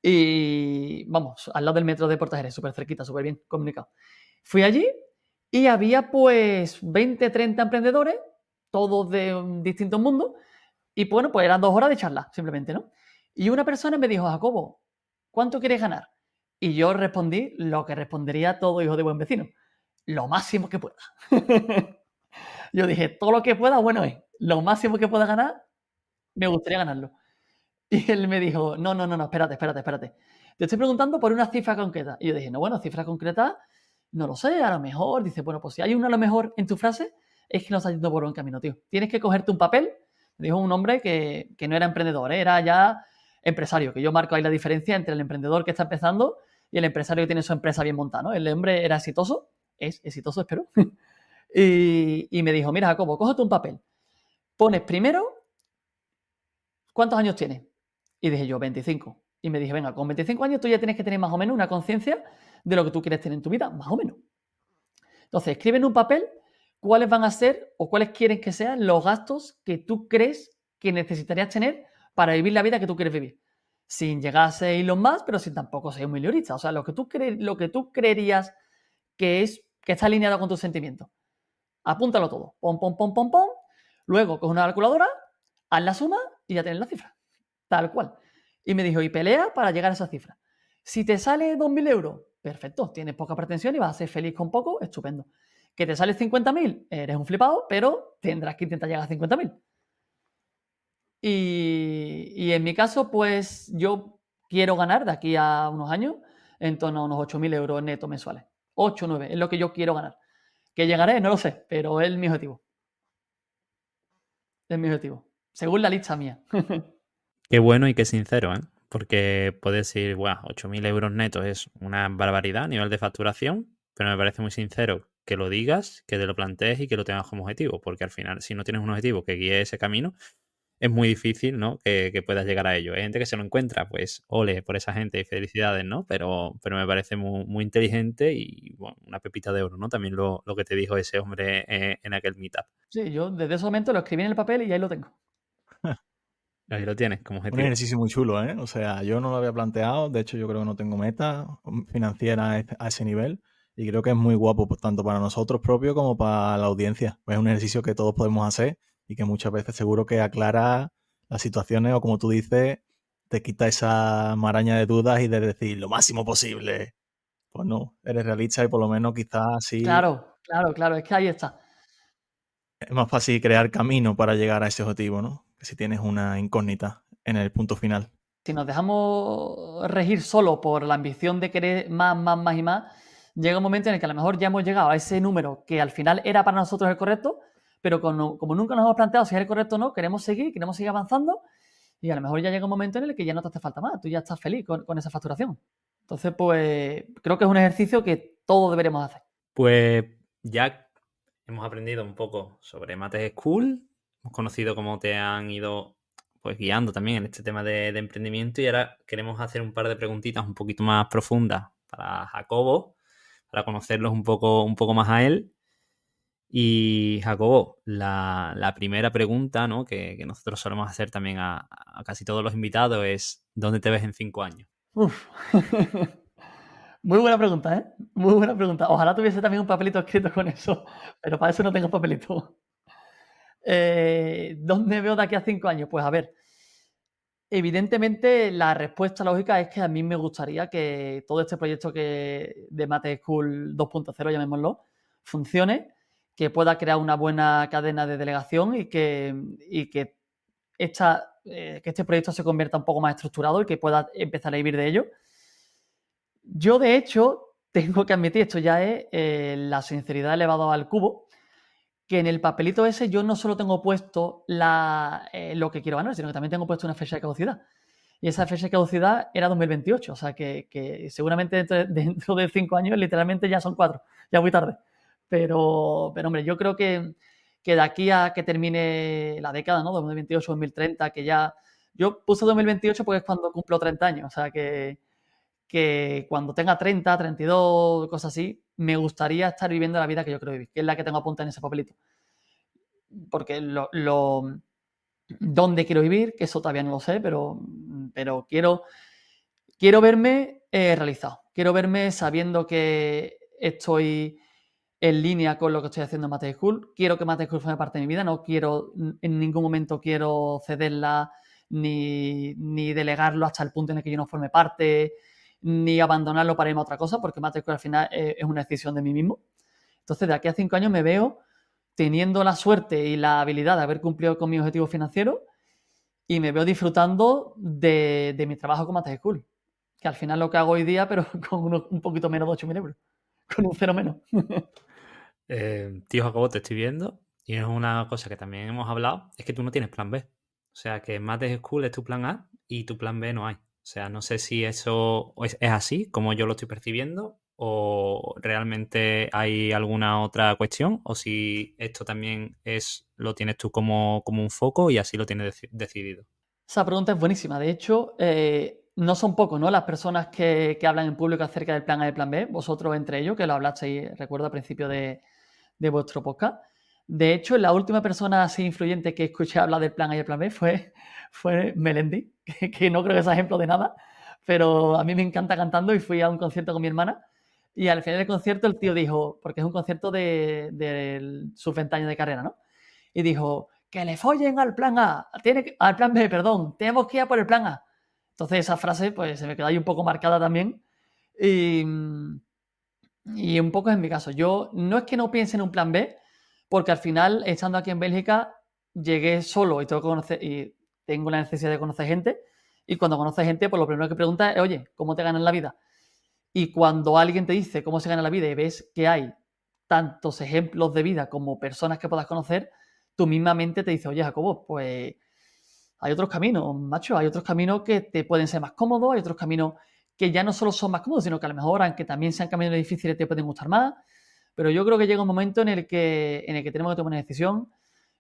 Y vamos, al lado del metro de Portajeres, súper cerquita, súper bien comunicado. Fui allí y había pues 20, 30 emprendedores, todos de distintos mundos, y bueno, pues eran 2 horas de charla, simplemente, ¿no? Y una persona me dijo, Jacobo, ¿cuánto quieres ganar? Y yo respondí lo que respondería todo hijo de buen vecino, lo máximo que pueda. Yo dije, todo lo que pueda, bueno es, lo máximo que pueda ganar, me gustaría ganarlo. Y él me dijo, no, espérate. Te estoy preguntando por una cifra concreta. Y yo dije, no, bueno, cifra concreta, no lo sé, a lo mejor. Dice, bueno, pues si hay una a lo mejor en tu frase, es que no estás yendo por buen camino, tío. Tienes que cogerte un papel. Me dijo un hombre que no era emprendedor, era ya empresario, que yo marco ahí la diferencia entre el emprendedor que está empezando y el empresario que tiene su empresa bien montada, ¿no? El hombre era exitoso, es exitoso, espero. y me dijo, mira, Jacobo, cógete un papel. Pones primero, ¿cuántos años tienes? Y dije yo, 25. Y me dije, venga, con 25 años tú ya tienes que tener más o menos una conciencia de lo que tú quieres tener en tu vida, más o menos. Entonces, escribe en un papel cuáles van a ser o cuáles quieren que sean los gastos que tú crees que necesitarías tener para vivir la vida que tú quieres vivir. Sin llegar a ser Elon Musk, pero sin tampoco ser un milionista. O sea, lo que tú creerías que está alineado con tus sentimientos. Apúntalo todo. Pom, pom, pom, pom, pom. Luego, coge una calculadora, haz la suma y ya tienes la cifra. Tal cual. Y me dijo, y pelea para llegar a esa cifra. Si te sale 2.000 euros, perfecto, tienes poca pretensión y vas a ser feliz con poco, estupendo. Que te sale 50.000, eres un flipado, pero tendrás que intentar llegar a 50.000. Y en mi caso, pues yo quiero ganar de aquí a unos años en torno a unos 8.000 euros netos mensuales. 8 o 9, es lo que yo quiero ganar. ¿Que llegaré? No lo sé, pero es mi objetivo. Es mi objetivo. Según la lista mía. Qué bueno y qué sincero, ¿eh? Porque puedes decir, wow, 8.000 euros netos es una barbaridad a nivel de facturación, pero me parece muy sincero que lo digas, que te lo plantees y que lo tengas como objetivo, porque al final, si no tienes un objetivo que guíe ese camino, es muy difícil, ¿no? Que puedas llegar a ello. Hay gente que se lo encuentra, pues ole por esa gente y felicidades, ¿no? Pero me parece muy, muy inteligente y, bueno, una pepita de oro, ¿no? También lo que te dijo ese hombre en aquel meetup. Sí, yo desde ese momento lo escribí en el papel y ahí lo tengo. Ahí lo tienes como Un objetivo. ejercicio muy chulo, ¿eh? O sea, yo no lo había planteado. De hecho, yo creo que no tengo meta financiera a ese nivel. Y creo que es muy guapo, pues, tanto para nosotros propios como para la audiencia. Pues es un ejercicio que todos podemos hacer y que muchas veces seguro que aclara las situaciones o, como tú dices, te quita esa maraña de dudas y de decir lo máximo posible. Pues no, eres realista y por lo menos quizás así Claro, es que ahí está. es más fácil crear camino para llegar a ese objetivo, ¿no? Que si tienes una incógnita en el punto final. Si nos dejamos regir solo por la ambición de querer más, más, más y más, llega un momento en el que a lo mejor ya hemos llegado a ese número que al final era para nosotros el correcto, pero como nunca nos hemos planteado si es el correcto o no, queremos seguir avanzando y a lo mejor ya llega un momento en el que ya no te hace falta más, tú ya estás feliz con esa facturación. Entonces, pues creo que es un ejercicio que todos deberemos hacer. Pues ya hemos aprendido un poco sobre Mates School, hemos conocido cómo te han ido pues guiando también en este tema de emprendimiento y ahora queremos hacer un par de preguntitas un poquito más profundas para Jacobo, para conocerlos un poco más a él. Y Jacobo, la primera pregunta, ¿no? que nosotros solemos hacer también a casi todos los invitados es ¿dónde te ves en 5 años? Uf. Muy buena pregunta, ¿eh? Muy buena pregunta. Ojalá tuviese también un papelito escrito con eso, pero para eso no tengo papelito. ¿Dónde veo de aquí a 5 años? Pues a ver, evidentemente la respuesta lógica es que a mí me gustaría que todo este proyecto de Mate School 2.0, llamémoslo, funcione, que pueda crear una buena cadena de delegación y que este proyecto se convierta un poco más estructurado y que pueda empezar a vivir de ello. Yo, de hecho, tengo que admitir, esto ya es la sinceridad elevada al cubo, que en el papelito ese yo no solo tengo puesto lo que quiero ganar, sino que también tengo puesto una fecha de caducidad. Y esa fecha de caducidad era 2028, o sea que seguramente dentro de 5 años literalmente ya son 4, ya muy tarde. Pero hombre, yo creo que de aquí a que termine la década, ¿no? 2028, 2030, que ya... Yo puse 2028 porque es cuando cumplo 30 años, o sea que cuando tenga 30, 32, cosas así, me gustaría estar viviendo la vida que yo quiero vivir, que es la que tengo apuntada en ese papelito. Porque dónde quiero vivir, que eso todavía no lo sé, pero quiero verme realizado. Quiero verme sabiendo que estoy en línea con lo que estoy haciendo en Mate School. Quiero que Mate School forme parte de mi vida. No quiero, en ningún momento quiero cederla ni delegarlo hasta el punto en el que yo no forme parte, ni abandonarlo para irme a otra cosa, porque Mate School al final es una decisión de mí mismo. Entonces, de aquí a 5 años me veo teniendo la suerte y la habilidad de haber cumplido con mi objetivo financiero y me veo disfrutando de mi trabajo con Mate School, que al final lo que hago hoy día, pero con un poquito menos de 8.000 euros, con un cero menos. Tío Jacobo, te estoy viendo y es una cosa que también hemos hablado, es que tú no tienes plan B. O sea, que Mate School es tu plan A y tu plan B no hay. O sea, no sé si eso es así, como yo lo estoy percibiendo, o realmente hay alguna otra cuestión, o si esto también lo tienes tú como un foco y así lo tienes decidido. Esa pregunta es buenísima. De hecho, no son pocos, ¿no? Las personas que hablan en público acerca del plan A y del plan B, vosotros entre ellos, que lo hablasteis, recuerdo, al principio de vuestro podcast. De hecho, la última persona así influyente que escuché hablar del plan A y el plan B fue Melendi, que no creo que sea ejemplo de nada, pero a mí me encanta cantando y fui a un concierto con mi hermana y al final del concierto el tío dijo, porque es un concierto de sus 20 años de carrera, ¿no? Y dijo, que le follen al plan A, al plan B, perdón, tenemos que ir a por el plan A. Entonces esa frase pues se me quedó ahí un poco marcada también y un poco es mi caso. Yo no es que no piense en un plan B, porque al final, estando aquí en Bélgica, llegué solo y tengo la necesidad de conocer gente. Y cuando conoces gente, pues lo primero que preguntas es, oye, ¿cómo te ganas la vida? Y cuando alguien te dice cómo se gana la vida y ves que hay tantos ejemplos de vida como personas que puedas conocer, tu misma mente te dice, oye, Jacobo, pues hay otros caminos, macho, hay otros caminos que te pueden ser más cómodos, hay otros caminos que ya no solo son más cómodos, sino que a lo mejor, aunque también sean caminos difíciles, te pueden gustar más. Pero yo creo que llega un momento en el que tenemos que tomar una decisión.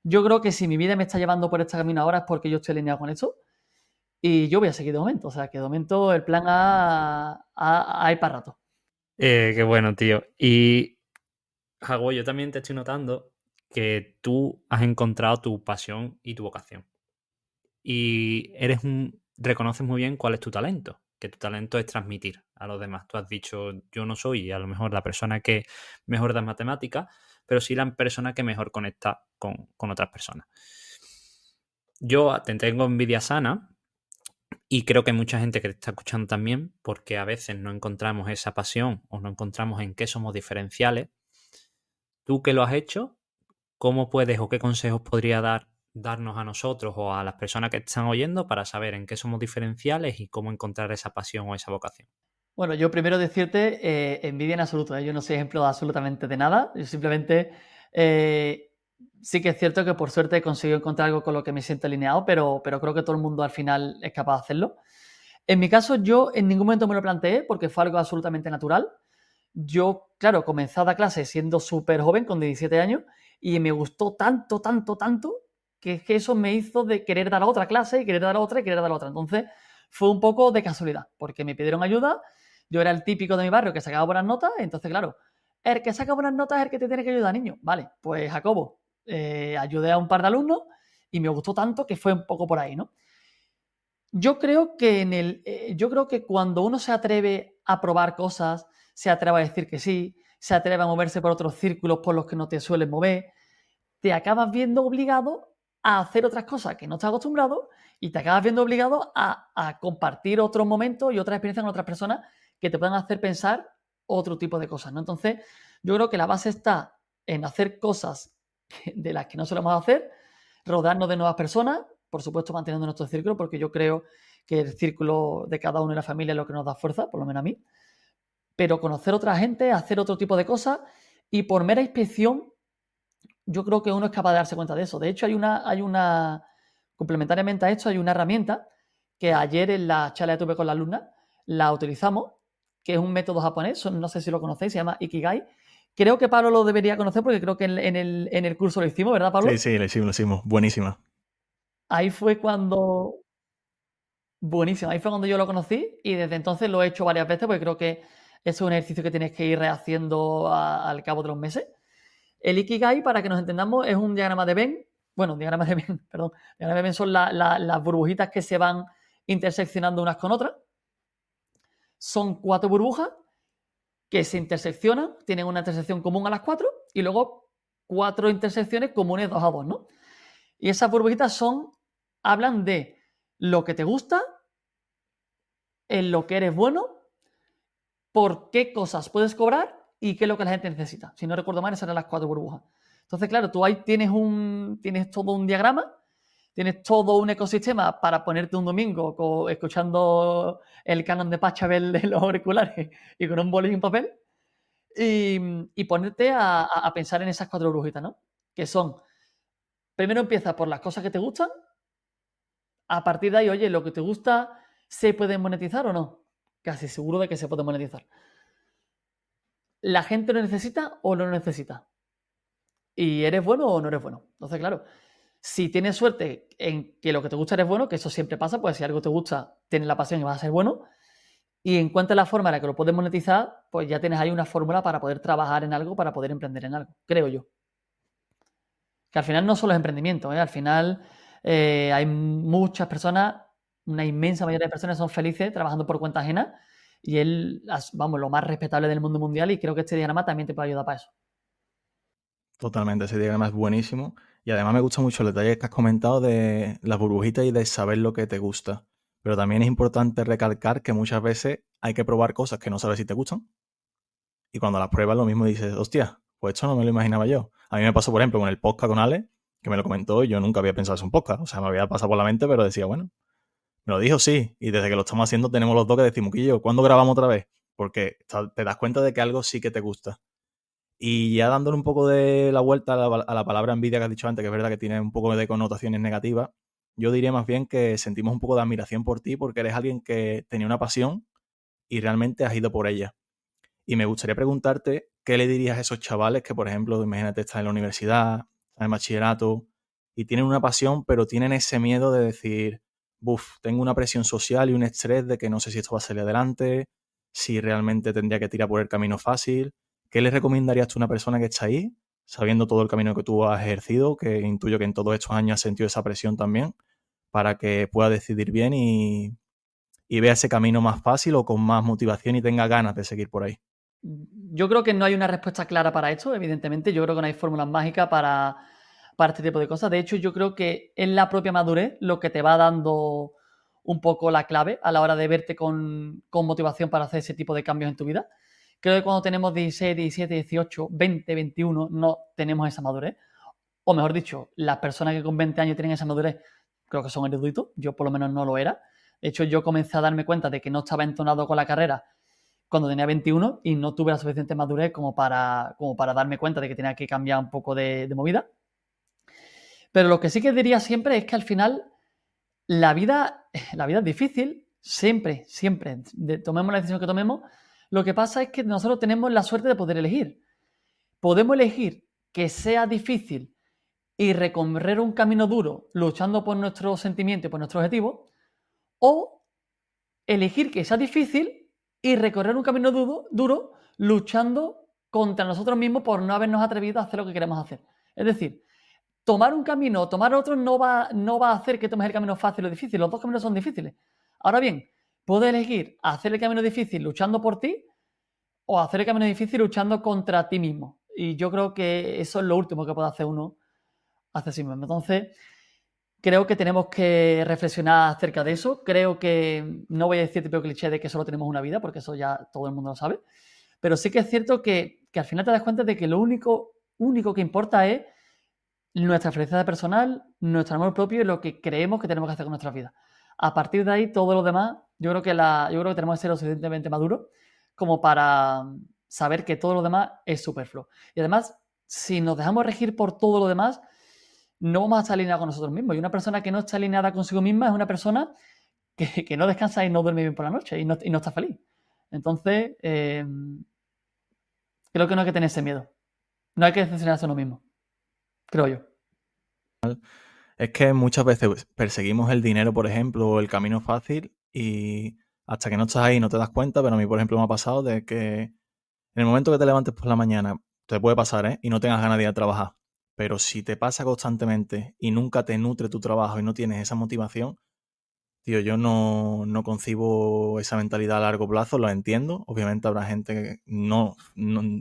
Yo creo que si mi vida me está llevando por este camino ahora es porque yo estoy alineado con esto. Y yo voy a seguir de momento. O sea, que de momento el plan hay para rato. Qué bueno, tío. Y, Jago, yo también te estoy notando que tú has encontrado tu pasión y tu vocación. Y reconoces muy bien cuál es tu talento, que tu talento es transmitir a los demás. Tú has dicho, yo no soy a lo mejor la persona que mejor da matemáticas, pero sí la persona que mejor conecta con otras personas. Yo te tengo envidia sana y creo que hay mucha gente que te está escuchando también, porque a veces no encontramos esa pasión o no encontramos en qué somos diferenciales. Tú que lo has hecho, ¿cómo puedes o qué consejos podría darnos a nosotros o a las personas que están oyendo para saber en qué somos diferenciales y cómo encontrar esa pasión o esa vocación? Bueno, yo primero decirte, envidia en absoluto, ¿eh? Yo no soy ejemplo absolutamente de nada. Yo simplemente sí que es cierto que por suerte he conseguido encontrar algo con lo que me siento alineado, pero creo que todo el mundo al final es capaz de hacerlo. En mi caso, yo en ningún momento me lo planteé porque fue algo absolutamente natural. Yo, claro, comencé a dar clases siendo súper joven, con 17 años, y me gustó tanto, tanto, tanto, que es que eso me hizo de querer dar a otra clase y querer dar a otra y querer dar a otra. Entonces, fue un poco de casualidad, porque me pidieron ayuda. Yo era el típico de mi barrio que sacaba buenas notas, entonces, claro, el que saca buenas notas es el que te tiene que ayudar, niño. Vale, pues Jacobo, ayudé a un par de alumnos y me gustó tanto que fue un poco por ahí, ¿no? Yo creo que cuando uno se atreve a probar cosas, se atreve a decir que sí, se atreve a moverse por otros círculos por los que no te suelen mover, te acabas viendo obligado a hacer otras cosas que no estás acostumbrado y te acabas viendo obligado a compartir otros momentos y otras experiencias con otras personas que te puedan hacer pensar otro tipo de cosas, ¿no? Entonces, yo creo que la base está en hacer cosas de las que no solemos hacer, rodearnos de nuevas personas, por supuesto manteniendo nuestro círculo, porque yo creo que el círculo de cada uno y la familia es lo que nos da fuerza, por lo menos a mí, pero conocer otra gente, hacer otro tipo de cosas y por mera inspección, yo creo que uno es capaz de darse cuenta de eso. De hecho, complementariamente a esto, hay una herramienta que ayer en la charla que tuve con la alumna la utilizamos, que es un método japonés, no sé si lo conocéis, se llama Ikigai. Creo que Pablo lo debería conocer porque creo que en el curso lo hicimos, ¿verdad, Pablo? Sí, lo hicimos. Buenísima. Ahí fue cuando... Buenísimo, ahí fue cuando yo lo conocí y desde entonces lo he hecho varias veces porque creo que es un ejercicio que tienes que ir rehaciendo al cabo de los meses. El Ikigai, para que nos entendamos, es un diagrama de Venn. Bueno, diagrama de Venn, perdón. Diagrama de Venn son las burbujitas que se van interseccionando unas con otras. Son 4 burbujas que se interseccionan, tienen una intersección común a las 4 y luego 4 intersecciones comunes 2 a 2, ¿no? Y esas burbujitas hablan de lo que te gusta, en lo que eres bueno, por qué cosas puedes cobrar y qué es lo que la gente necesita. Si no recuerdo mal, esas eran las 4 burbujas. Entonces, claro, tú ahí tienes todo un diagrama, tienes todo un ecosistema para ponerte un domingo escuchando el canon de Pachelbel de los auriculares y con un boli y un papel y ponerte a pensar en esas 4 burbujitas, ¿no? Que son, primero empieza por las cosas que te gustan, a partir de ahí, oye, lo que te gusta, ¿se puede monetizar o no? Casi seguro de que se puede monetizar. ¿La gente lo necesita o no lo necesita? ¿Y eres bueno o no eres bueno? Entonces, claro, Si tienes suerte en que lo que te gusta eres bueno, que eso siempre pasa, pues si algo te gusta, tienes la pasión y vas a ser bueno, y encuentras la forma en la que lo puedes monetizar, pues ya tienes ahí una fórmula para poder trabajar en algo, para poder emprender en algo, creo yo. Que al final no solo es emprendimiento, al final hay muchas personas, una inmensa mayoría de personas son felices trabajando por cuenta ajena, y él, vamos, lo más respetable del mundo mundial, y creo que este diagrama también te puede ayudar para eso. Totalmente, ese diagrama es buenísimo. Y además me gusta mucho el detalle que has comentado de las burbujitas y de saber lo que te gusta. Pero también es importante recalcar que muchas veces hay que probar cosas que no sabes si te gustan. Y cuando las pruebas lo mismo dices, hostia, pues esto no me lo imaginaba yo. A mí me pasó, por ejemplo, con el podcast con Ale, que me lo comentó y yo nunca había pensado en un podcast. O sea, me había pasado por la mente, pero decía, bueno, me lo dijo sí. Y desde que lo estamos haciendo tenemos los dos que decimos, Quillo, ¿cuándo grabamos otra vez? Porque te das cuenta de que algo sí que te gusta. Y ya dándole un poco de la vuelta a la palabra envidia que has dicho antes, que es verdad que tiene un poco de connotaciones negativas, yo diría más bien que sentimos un poco de admiración por ti porque eres alguien que tenía una pasión y realmente has ido por ella. Y me gustaría preguntarte, ¿qué le dirías a esos chavales que, por ejemplo, imagínate, están en la universidad, están en el bachillerato y tienen una pasión, pero tienen ese miedo de decir, buf, tengo una presión social y un estrés de que no sé si esto va a salir adelante, si realmente tendría que tirar por el camino fácil? ¿Qué le recomendarías tú a una persona que está ahí, sabiendo todo el camino que tú has ejercido, que intuyo que en todos estos años has sentido esa presión también, para que pueda decidir bien y vea ese camino más fácil o con más motivación y tenga ganas de seguir por ahí? Yo creo que no hay una respuesta clara para esto, evidentemente. Yo creo que no hay fórmulas mágicas para este tipo de cosas. De hecho, yo creo que es la propia madurez lo que te va dando un poco la clave a la hora de verte con motivación para hacer ese tipo de cambios en tu vida. Creo que cuando tenemos 16, 17, 18, 20, 21, no tenemos esa madurez. O mejor dicho, las personas que con 20 años tienen esa madurez, creo que son eruditos. Yo por lo menos no lo era. De hecho, yo comencé a darme cuenta de que no estaba entonado con la carrera cuando tenía 21 y no tuve la suficiente madurez como para darme cuenta de que tenía que cambiar un poco de movida. Pero lo que sí que diría siempre es que al final la vida es difícil, siempre, tomemos la decisión que tomemos. Lo que pasa es que nosotros tenemos la suerte de poder elegir. Podemos elegir que sea difícil y recorrer un camino duro luchando por nuestros sentimientos y por nuestros objetivos, o elegir que sea difícil y recorrer un camino duro luchando contra nosotros mismos por no habernos atrevido a hacer lo que queremos hacer. Es decir, tomar un camino o tomar otro no va a hacer que tomes el camino fácil o difícil. Los dos caminos son difíciles. Ahora bien, puedes elegir hacer el camino difícil luchando por ti o hacer el camino difícil luchando contra ti mismo. Y yo creo que eso es lo último que puede hacer uno hacia sí mismo. Entonces, creo que tenemos que reflexionar acerca de eso. Creo que no voy a decir típico cliché de que solo tenemos una vida, porque eso ya todo el mundo lo sabe. Pero sí que es cierto que al final te das cuenta de que lo único que importa es nuestra felicidad personal, nuestro amor propio y lo que creemos que tenemos que hacer con nuestra vida. A partir de ahí, todo lo demás, yo creo que tenemos que ser lo suficientemente maduros como para saber que todo lo demás es superfluo. Y además, si nos dejamos regir por todo lo demás, no vamos a estar alineados con nosotros mismos. Y una persona que no está alineada consigo misma es una persona que no descansa y no duerme bien por la noche y no está feliz. Entonces, creo que no hay que tener ese miedo. No hay que decepcionarse a uno mismo. Creo yo. Es que muchas veces perseguimos el dinero, por ejemplo, o el camino fácil y hasta que no estás ahí no te das cuenta, pero a mí, por ejemplo, me ha pasado de que en el momento que te levantes por la mañana, te puede pasar, y no tengas ganas de ir a trabajar, pero si te pasa constantemente y nunca te nutre tu trabajo y no tienes esa motivación, tío, yo no concibo esa mentalidad a largo plazo, lo entiendo. Obviamente habrá gente que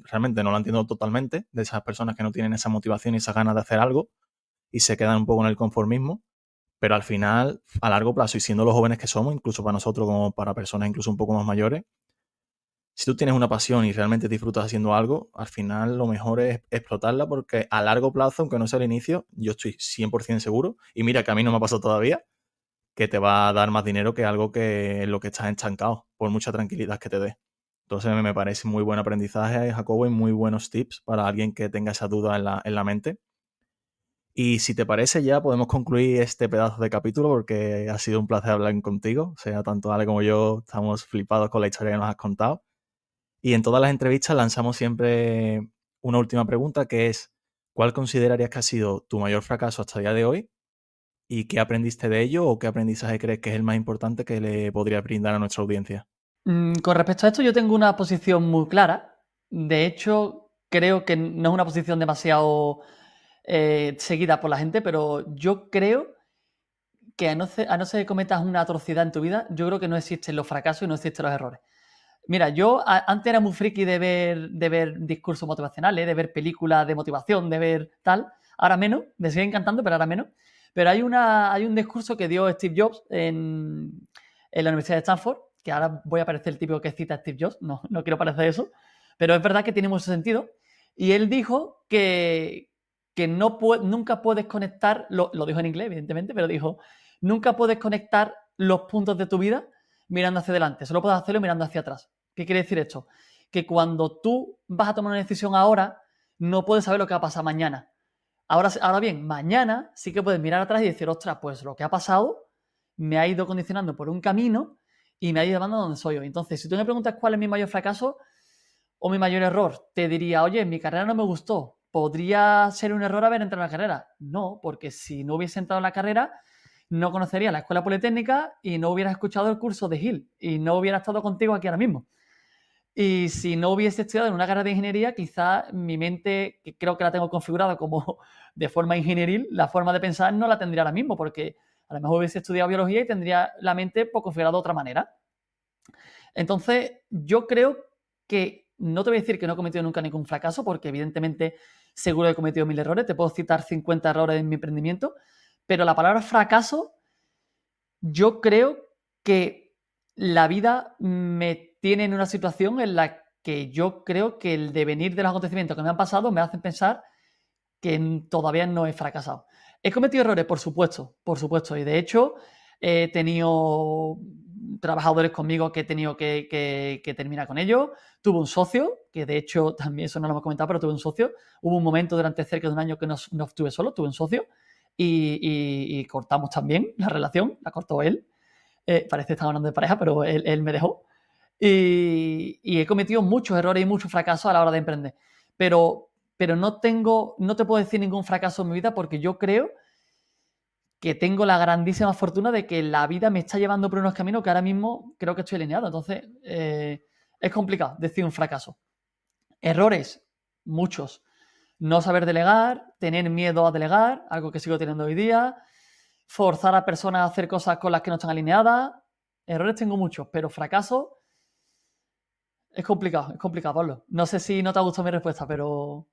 realmente no lo entiendo totalmente, de esas personas que no tienen esa motivación y esa ganas de hacer algo y se quedan un poco en el conformismo, pero al final, a largo plazo, y siendo los jóvenes que somos, incluso para nosotros como para personas incluso un poco más mayores, si tú tienes una pasión y realmente disfrutas haciendo algo, al final lo mejor es explotarla porque a largo plazo, aunque no sea al inicio, yo estoy 100% seguro, y mira que a mí no me ha pasado todavía, que te va a dar más dinero que algo que en lo que estás estancado, por mucha tranquilidad que te dé. Entonces me parece muy buen aprendizaje, Jacobo, y muy buenos tips para alguien que tenga esa duda en la mente. Y si te parece ya podemos concluir este pedazo de capítulo porque ha sido un placer hablar contigo. O sea, tanto Ale como yo estamos flipados con la historia que nos has contado. Y en todas las entrevistas lanzamos siempre una última pregunta que es ¿cuál considerarías que ha sido tu mayor fracaso hasta el día de hoy? ¿Y qué aprendiste de ello o qué aprendizaje crees que es el más importante que le podría brindar a nuestra audiencia? Con respecto a esto, yo tengo una posición muy clara. De hecho, creo que no es una posición demasiado seguida por la gente, pero yo creo que a no ser que cometas una atrocidad en tu vida, yo creo que no existen los fracasos y no existen los errores. Mira, yo antes era muy friki de ver discursos motivacionales, de ver películas de motivación, de ver tal. Ahora menos, me sigue encantando, pero ahora menos. Pero hay un discurso que dio Steve Jobs en la Universidad de Stanford, que ahora voy a parecer el típico que cita a Steve Jobs, no quiero parecer eso, pero es verdad que tiene mucho sentido. Y él dijo que nunca puedes conectar, lo dijo en inglés, evidentemente, pero dijo, nunca puedes conectar los puntos de tu vida mirando hacia adelante, solo puedes hacerlo mirando hacia atrás. ¿Qué quiere decir esto? Que cuando tú vas a tomar una decisión ahora, no puedes saber lo que va a pasar mañana. Ahora bien, mañana sí que puedes mirar atrás y decir, ostras, pues lo que ha pasado me ha ido condicionando por un camino y me ha ido llevando a donde soy hoy. Entonces, si tú me preguntas cuál es mi mayor fracaso o mi mayor error, te diría, oye, mi carrera no me gustó. ¿Podría ser un error haber entrado en la carrera? No, porque si no hubiese entrado en la carrera, no conocería la Escuela Politécnica y no hubieras escuchado el curso de Hill y no hubiera estado contigo aquí ahora mismo. Y si no hubiese estudiado en una carrera de ingeniería, quizá mi mente, que creo que la tengo configurada como de forma ingenieril, la forma de pensar no la tendría ahora mismo, porque a lo mejor hubiese estudiado biología y tendría la mente pues, configurada de otra manera. Entonces, yo creo que no te voy a decir que no he cometido nunca ningún fracaso, porque evidentemente seguro he cometido 1000 errores. Te puedo citar 50 errores en mi emprendimiento, pero la palabra fracaso, yo creo que la vida me tiene en una situación en la que yo creo que el devenir de los acontecimientos que me han pasado me hacen pensar que todavía no he fracasado. ¿He cometido errores? Por supuesto. Y de hecho, he tenido trabajadores conmigo que he tenido que terminar con ellos. Tuve un socio, que de hecho, también eso no lo hemos comentado, pero tuve un socio. Hubo un momento durante cerca de un año que no estuve solo, tuve un socio y cortamos también la relación, la cortó él. Parece que estamos hablando de pareja, pero él me dejó. Y he cometido muchos errores y muchos fracasos a la hora de emprender. Pero no te puedo decir ningún fracaso en mi vida porque yo creo que tengo la grandísima fortuna de que la vida me está llevando por unos caminos que ahora mismo creo que estoy alineado. Entonces, es complicado decir un fracaso. Errores, muchos. No saber delegar, tener miedo a delegar, algo que sigo teniendo hoy día, forzar a personas a hacer cosas con las que no están alineadas. Errores tengo muchos, pero fracasos es complicado, Pablo. No sé si no te ha gustado mi respuesta, pero...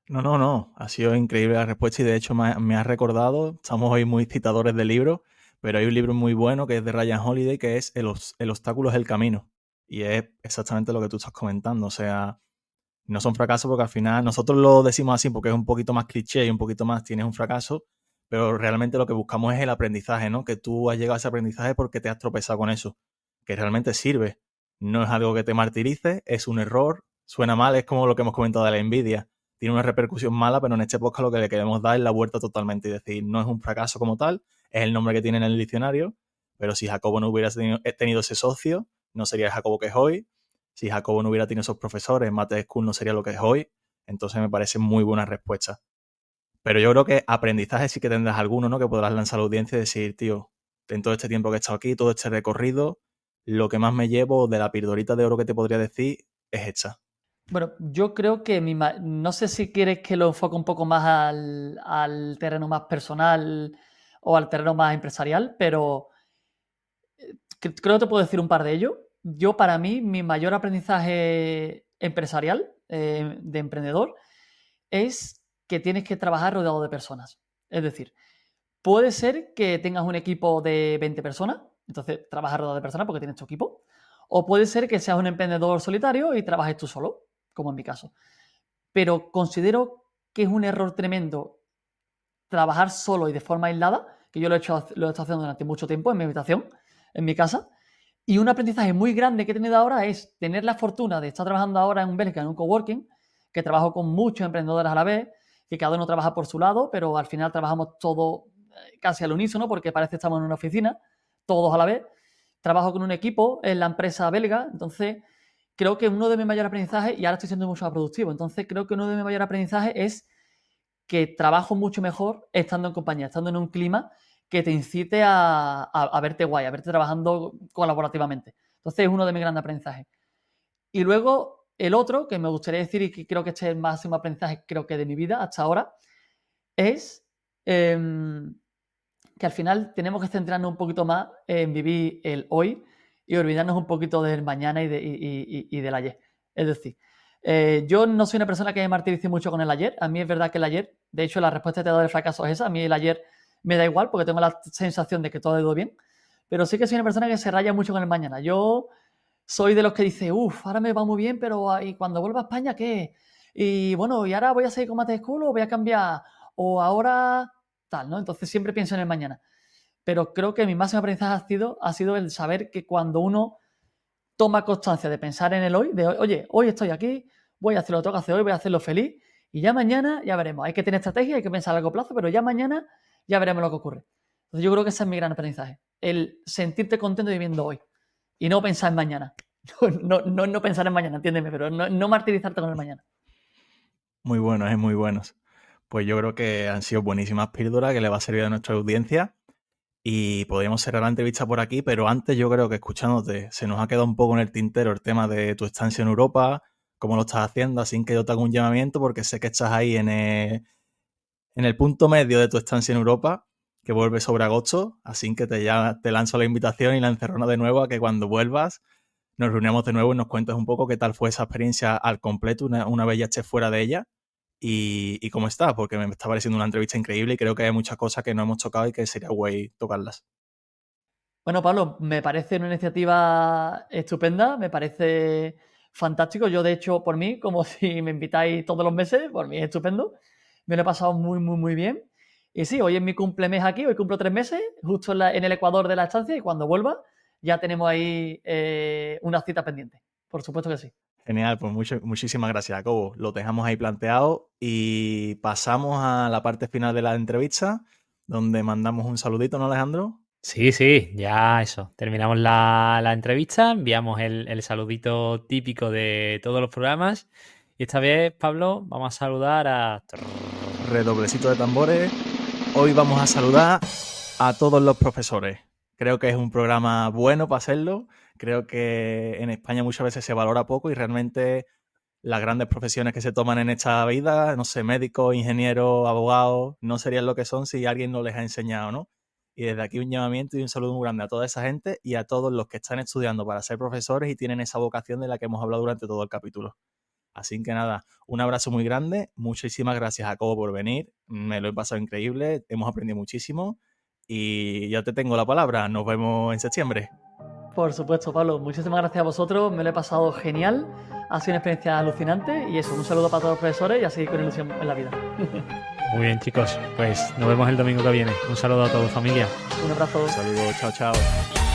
No. Ha sido increíble la respuesta y de hecho me ha recordado, estamos hoy muy citadores de libros, pero hay un libro muy bueno que es de Ryan Holiday que es El obstáculo es el camino. Y es exactamente lo que tú estás comentando. O sea, no son fracasos porque al final nosotros lo decimos así porque es un poquito más cliché y un poquito más tienes un fracaso, pero realmente lo que buscamos es el aprendizaje, ¿no? Que tú has llegado a ese aprendizaje porque te has tropezado con eso, que realmente sirve. No es algo que te martirice, es un error, suena mal, es como lo que hemos comentado de la envidia. Tiene una repercusión mala, pero en este podcast lo que le queremos dar es la vuelta totalmente y decir, no es un fracaso como tal, es el nombre que tiene en el diccionario, pero si Jacobo no hubiera tenido ese socio, no sería el Jacobo que es hoy. Si Jacobo no hubiera tenido esos profesores, Mate School no sería lo que es hoy. Entonces me parece muy buena respuesta. Pero yo creo que aprendizaje sí que tendrás alguno, ¿no? Que podrás lanzar a la audiencia y decir, tío, en todo este tiempo que he estado aquí, todo este recorrido, lo que más me llevo de la pildorita de oro que te podría decir es esta. Bueno, yo creo que no sé si quieres que lo enfoque un poco más al terreno más personal o al terreno más empresarial, pero creo que te puedo decir un par de ellos. Yo, para mí, mi mayor aprendizaje empresarial, de emprendedor, es que tienes que trabajar rodeado de personas. Es decir, puede ser que tengas un equipo de 20 personas, entonces trabajas rodeado de personas porque tienes tu equipo, o puede ser que seas un emprendedor solitario y trabajes tú solo, como en mi caso. Pero considero que es un error tremendo trabajar solo y de forma aislada, que yo lo he estado haciendo durante mucho tiempo en mi habitación, en mi casa, y un aprendizaje muy grande que he tenido ahora es tener la fortuna de estar trabajando ahora en Bélgica en un coworking, que trabajo con muchos emprendedores a la vez, que cada uno trabaja por su lado, pero al final trabajamos todos casi al unísono porque parece que estamos en una oficina, todos a la vez. Trabajo con un equipo en la empresa belga, entonces creo que uno de mis mayores aprendizajes, y ahora estoy siendo mucho más productivo, entonces creo que uno de mis mayores aprendizajes es que trabajo mucho mejor estando en compañía, estando en un clima que te incite a verte guay, a verte trabajando colaborativamente. Entonces es uno de mis grandes aprendizajes. Y luego el otro, que me gustaría decir, y que creo que este es el máximo aprendizaje creo que de mi vida hasta ahora, es que al final tenemos que centrarnos un poquito más en vivir el hoy y olvidarnos un poquito del mañana y del ayer. Es decir, yo no soy una persona que me martirice mucho con el ayer. A mí es verdad que el ayer, de hecho la respuesta que te he dado del fracaso es esa, a mí el ayer me da igual porque tengo la sensación de que todo ha ido bien, pero sí que soy una persona que se raya mucho con el mañana. Yo soy de los que dice, ahora me va muy bien, pero ¿y cuando vuelva a España qué? Y bueno, ¿y ahora voy a seguir con Mate School o voy a cambiar? O ahora tal, ¿no? Entonces siempre pienso en el mañana. Pero creo que mi máximo aprendizaje ha sido el saber que cuando uno toma constancia de pensar en el hoy, de oye, hoy estoy aquí, voy a hacer lo que tengo que hacer hoy, voy a hacerlo feliz y ya mañana ya veremos. Hay que tener estrategia, hay que pensar a largo plazo, pero ya mañana ya veremos lo que ocurre. Entonces yo creo que ese es mi gran aprendizaje, el sentirte contento viviendo hoy y no pensar en mañana. No pensar en mañana, entiéndeme, pero no martirizarte con el mañana. Muy buenos, muy buenos. Pues yo creo que han sido buenísimas píldoras que le va a servir a nuestra audiencia y podríamos cerrar la entrevista por aquí, pero antes yo creo que escuchándote se nos ha quedado un poco en el tintero el tema de tu estancia en Europa, cómo lo estás haciendo, así que yo te hago un llamamiento porque sé que estás ahí en el punto medio de tu estancia en Europa, que vuelves sobre agosto, así que te lanzo la invitación y la encerrona de nuevo a que cuando vuelvas nos reunamos de nuevo y nos cuentes un poco qué tal fue esa experiencia al completo una vez ya estés fuera de ella y cómo está, porque me está pareciendo una entrevista increíble y creo que hay muchas cosas que no hemos tocado y que sería guay tocarlas. Bueno, Pablo, me parece una iniciativa estupenda, me parece fantástico. Yo, de hecho, por mí, como si me invitáis todos los meses, por mí es estupendo. Me lo he pasado muy, muy, muy bien. Y sí, hoy es mi cumplemes aquí, hoy cumplo 3 meses, justo en el Ecuador de la estancia, y cuando vuelva ya tenemos ahí una cita pendiente. Por supuesto que sí. Genial, pues muchísimas gracias, Jacobo. Lo dejamos ahí planteado y pasamos a la parte final de la entrevista, donde mandamos un saludito, ¿no, Alejandro? Sí, ya eso. Terminamos la entrevista, enviamos el saludito típico de todos los programas. Y esta vez, Pablo, vamos a saludar a... Redoblecito de tambores. Hoy vamos a saludar a todos los profesores. Creo que es un programa bueno para hacerlo. Creo que en España muchas veces se valora poco y realmente las grandes profesiones que se toman en esta vida, no sé, médicos, ingenieros, abogados, no serían lo que son si alguien no les ha enseñado, ¿no? Y desde aquí un llamamiento y un saludo muy grande a toda esa gente y a todos los que están estudiando para ser profesores y tienen esa vocación de la que hemos hablado durante todo el capítulo. Así que nada, un abrazo muy grande. Muchísimas gracias, Jacobo, por venir. Me lo he pasado increíble, hemos aprendido muchísimo y ya te tengo la palabra. Nos vemos en septiembre. Por supuesto, Pablo. Muchísimas gracias a vosotros. Me lo he pasado genial. Ha sido una experiencia alucinante y eso, un saludo para todos los profesores y así con ilusión en la vida. Muy bien, chicos. Pues nos vemos el domingo que viene. Un saludo a todos, familia. Un abrazo. Un saludo, chao, chao.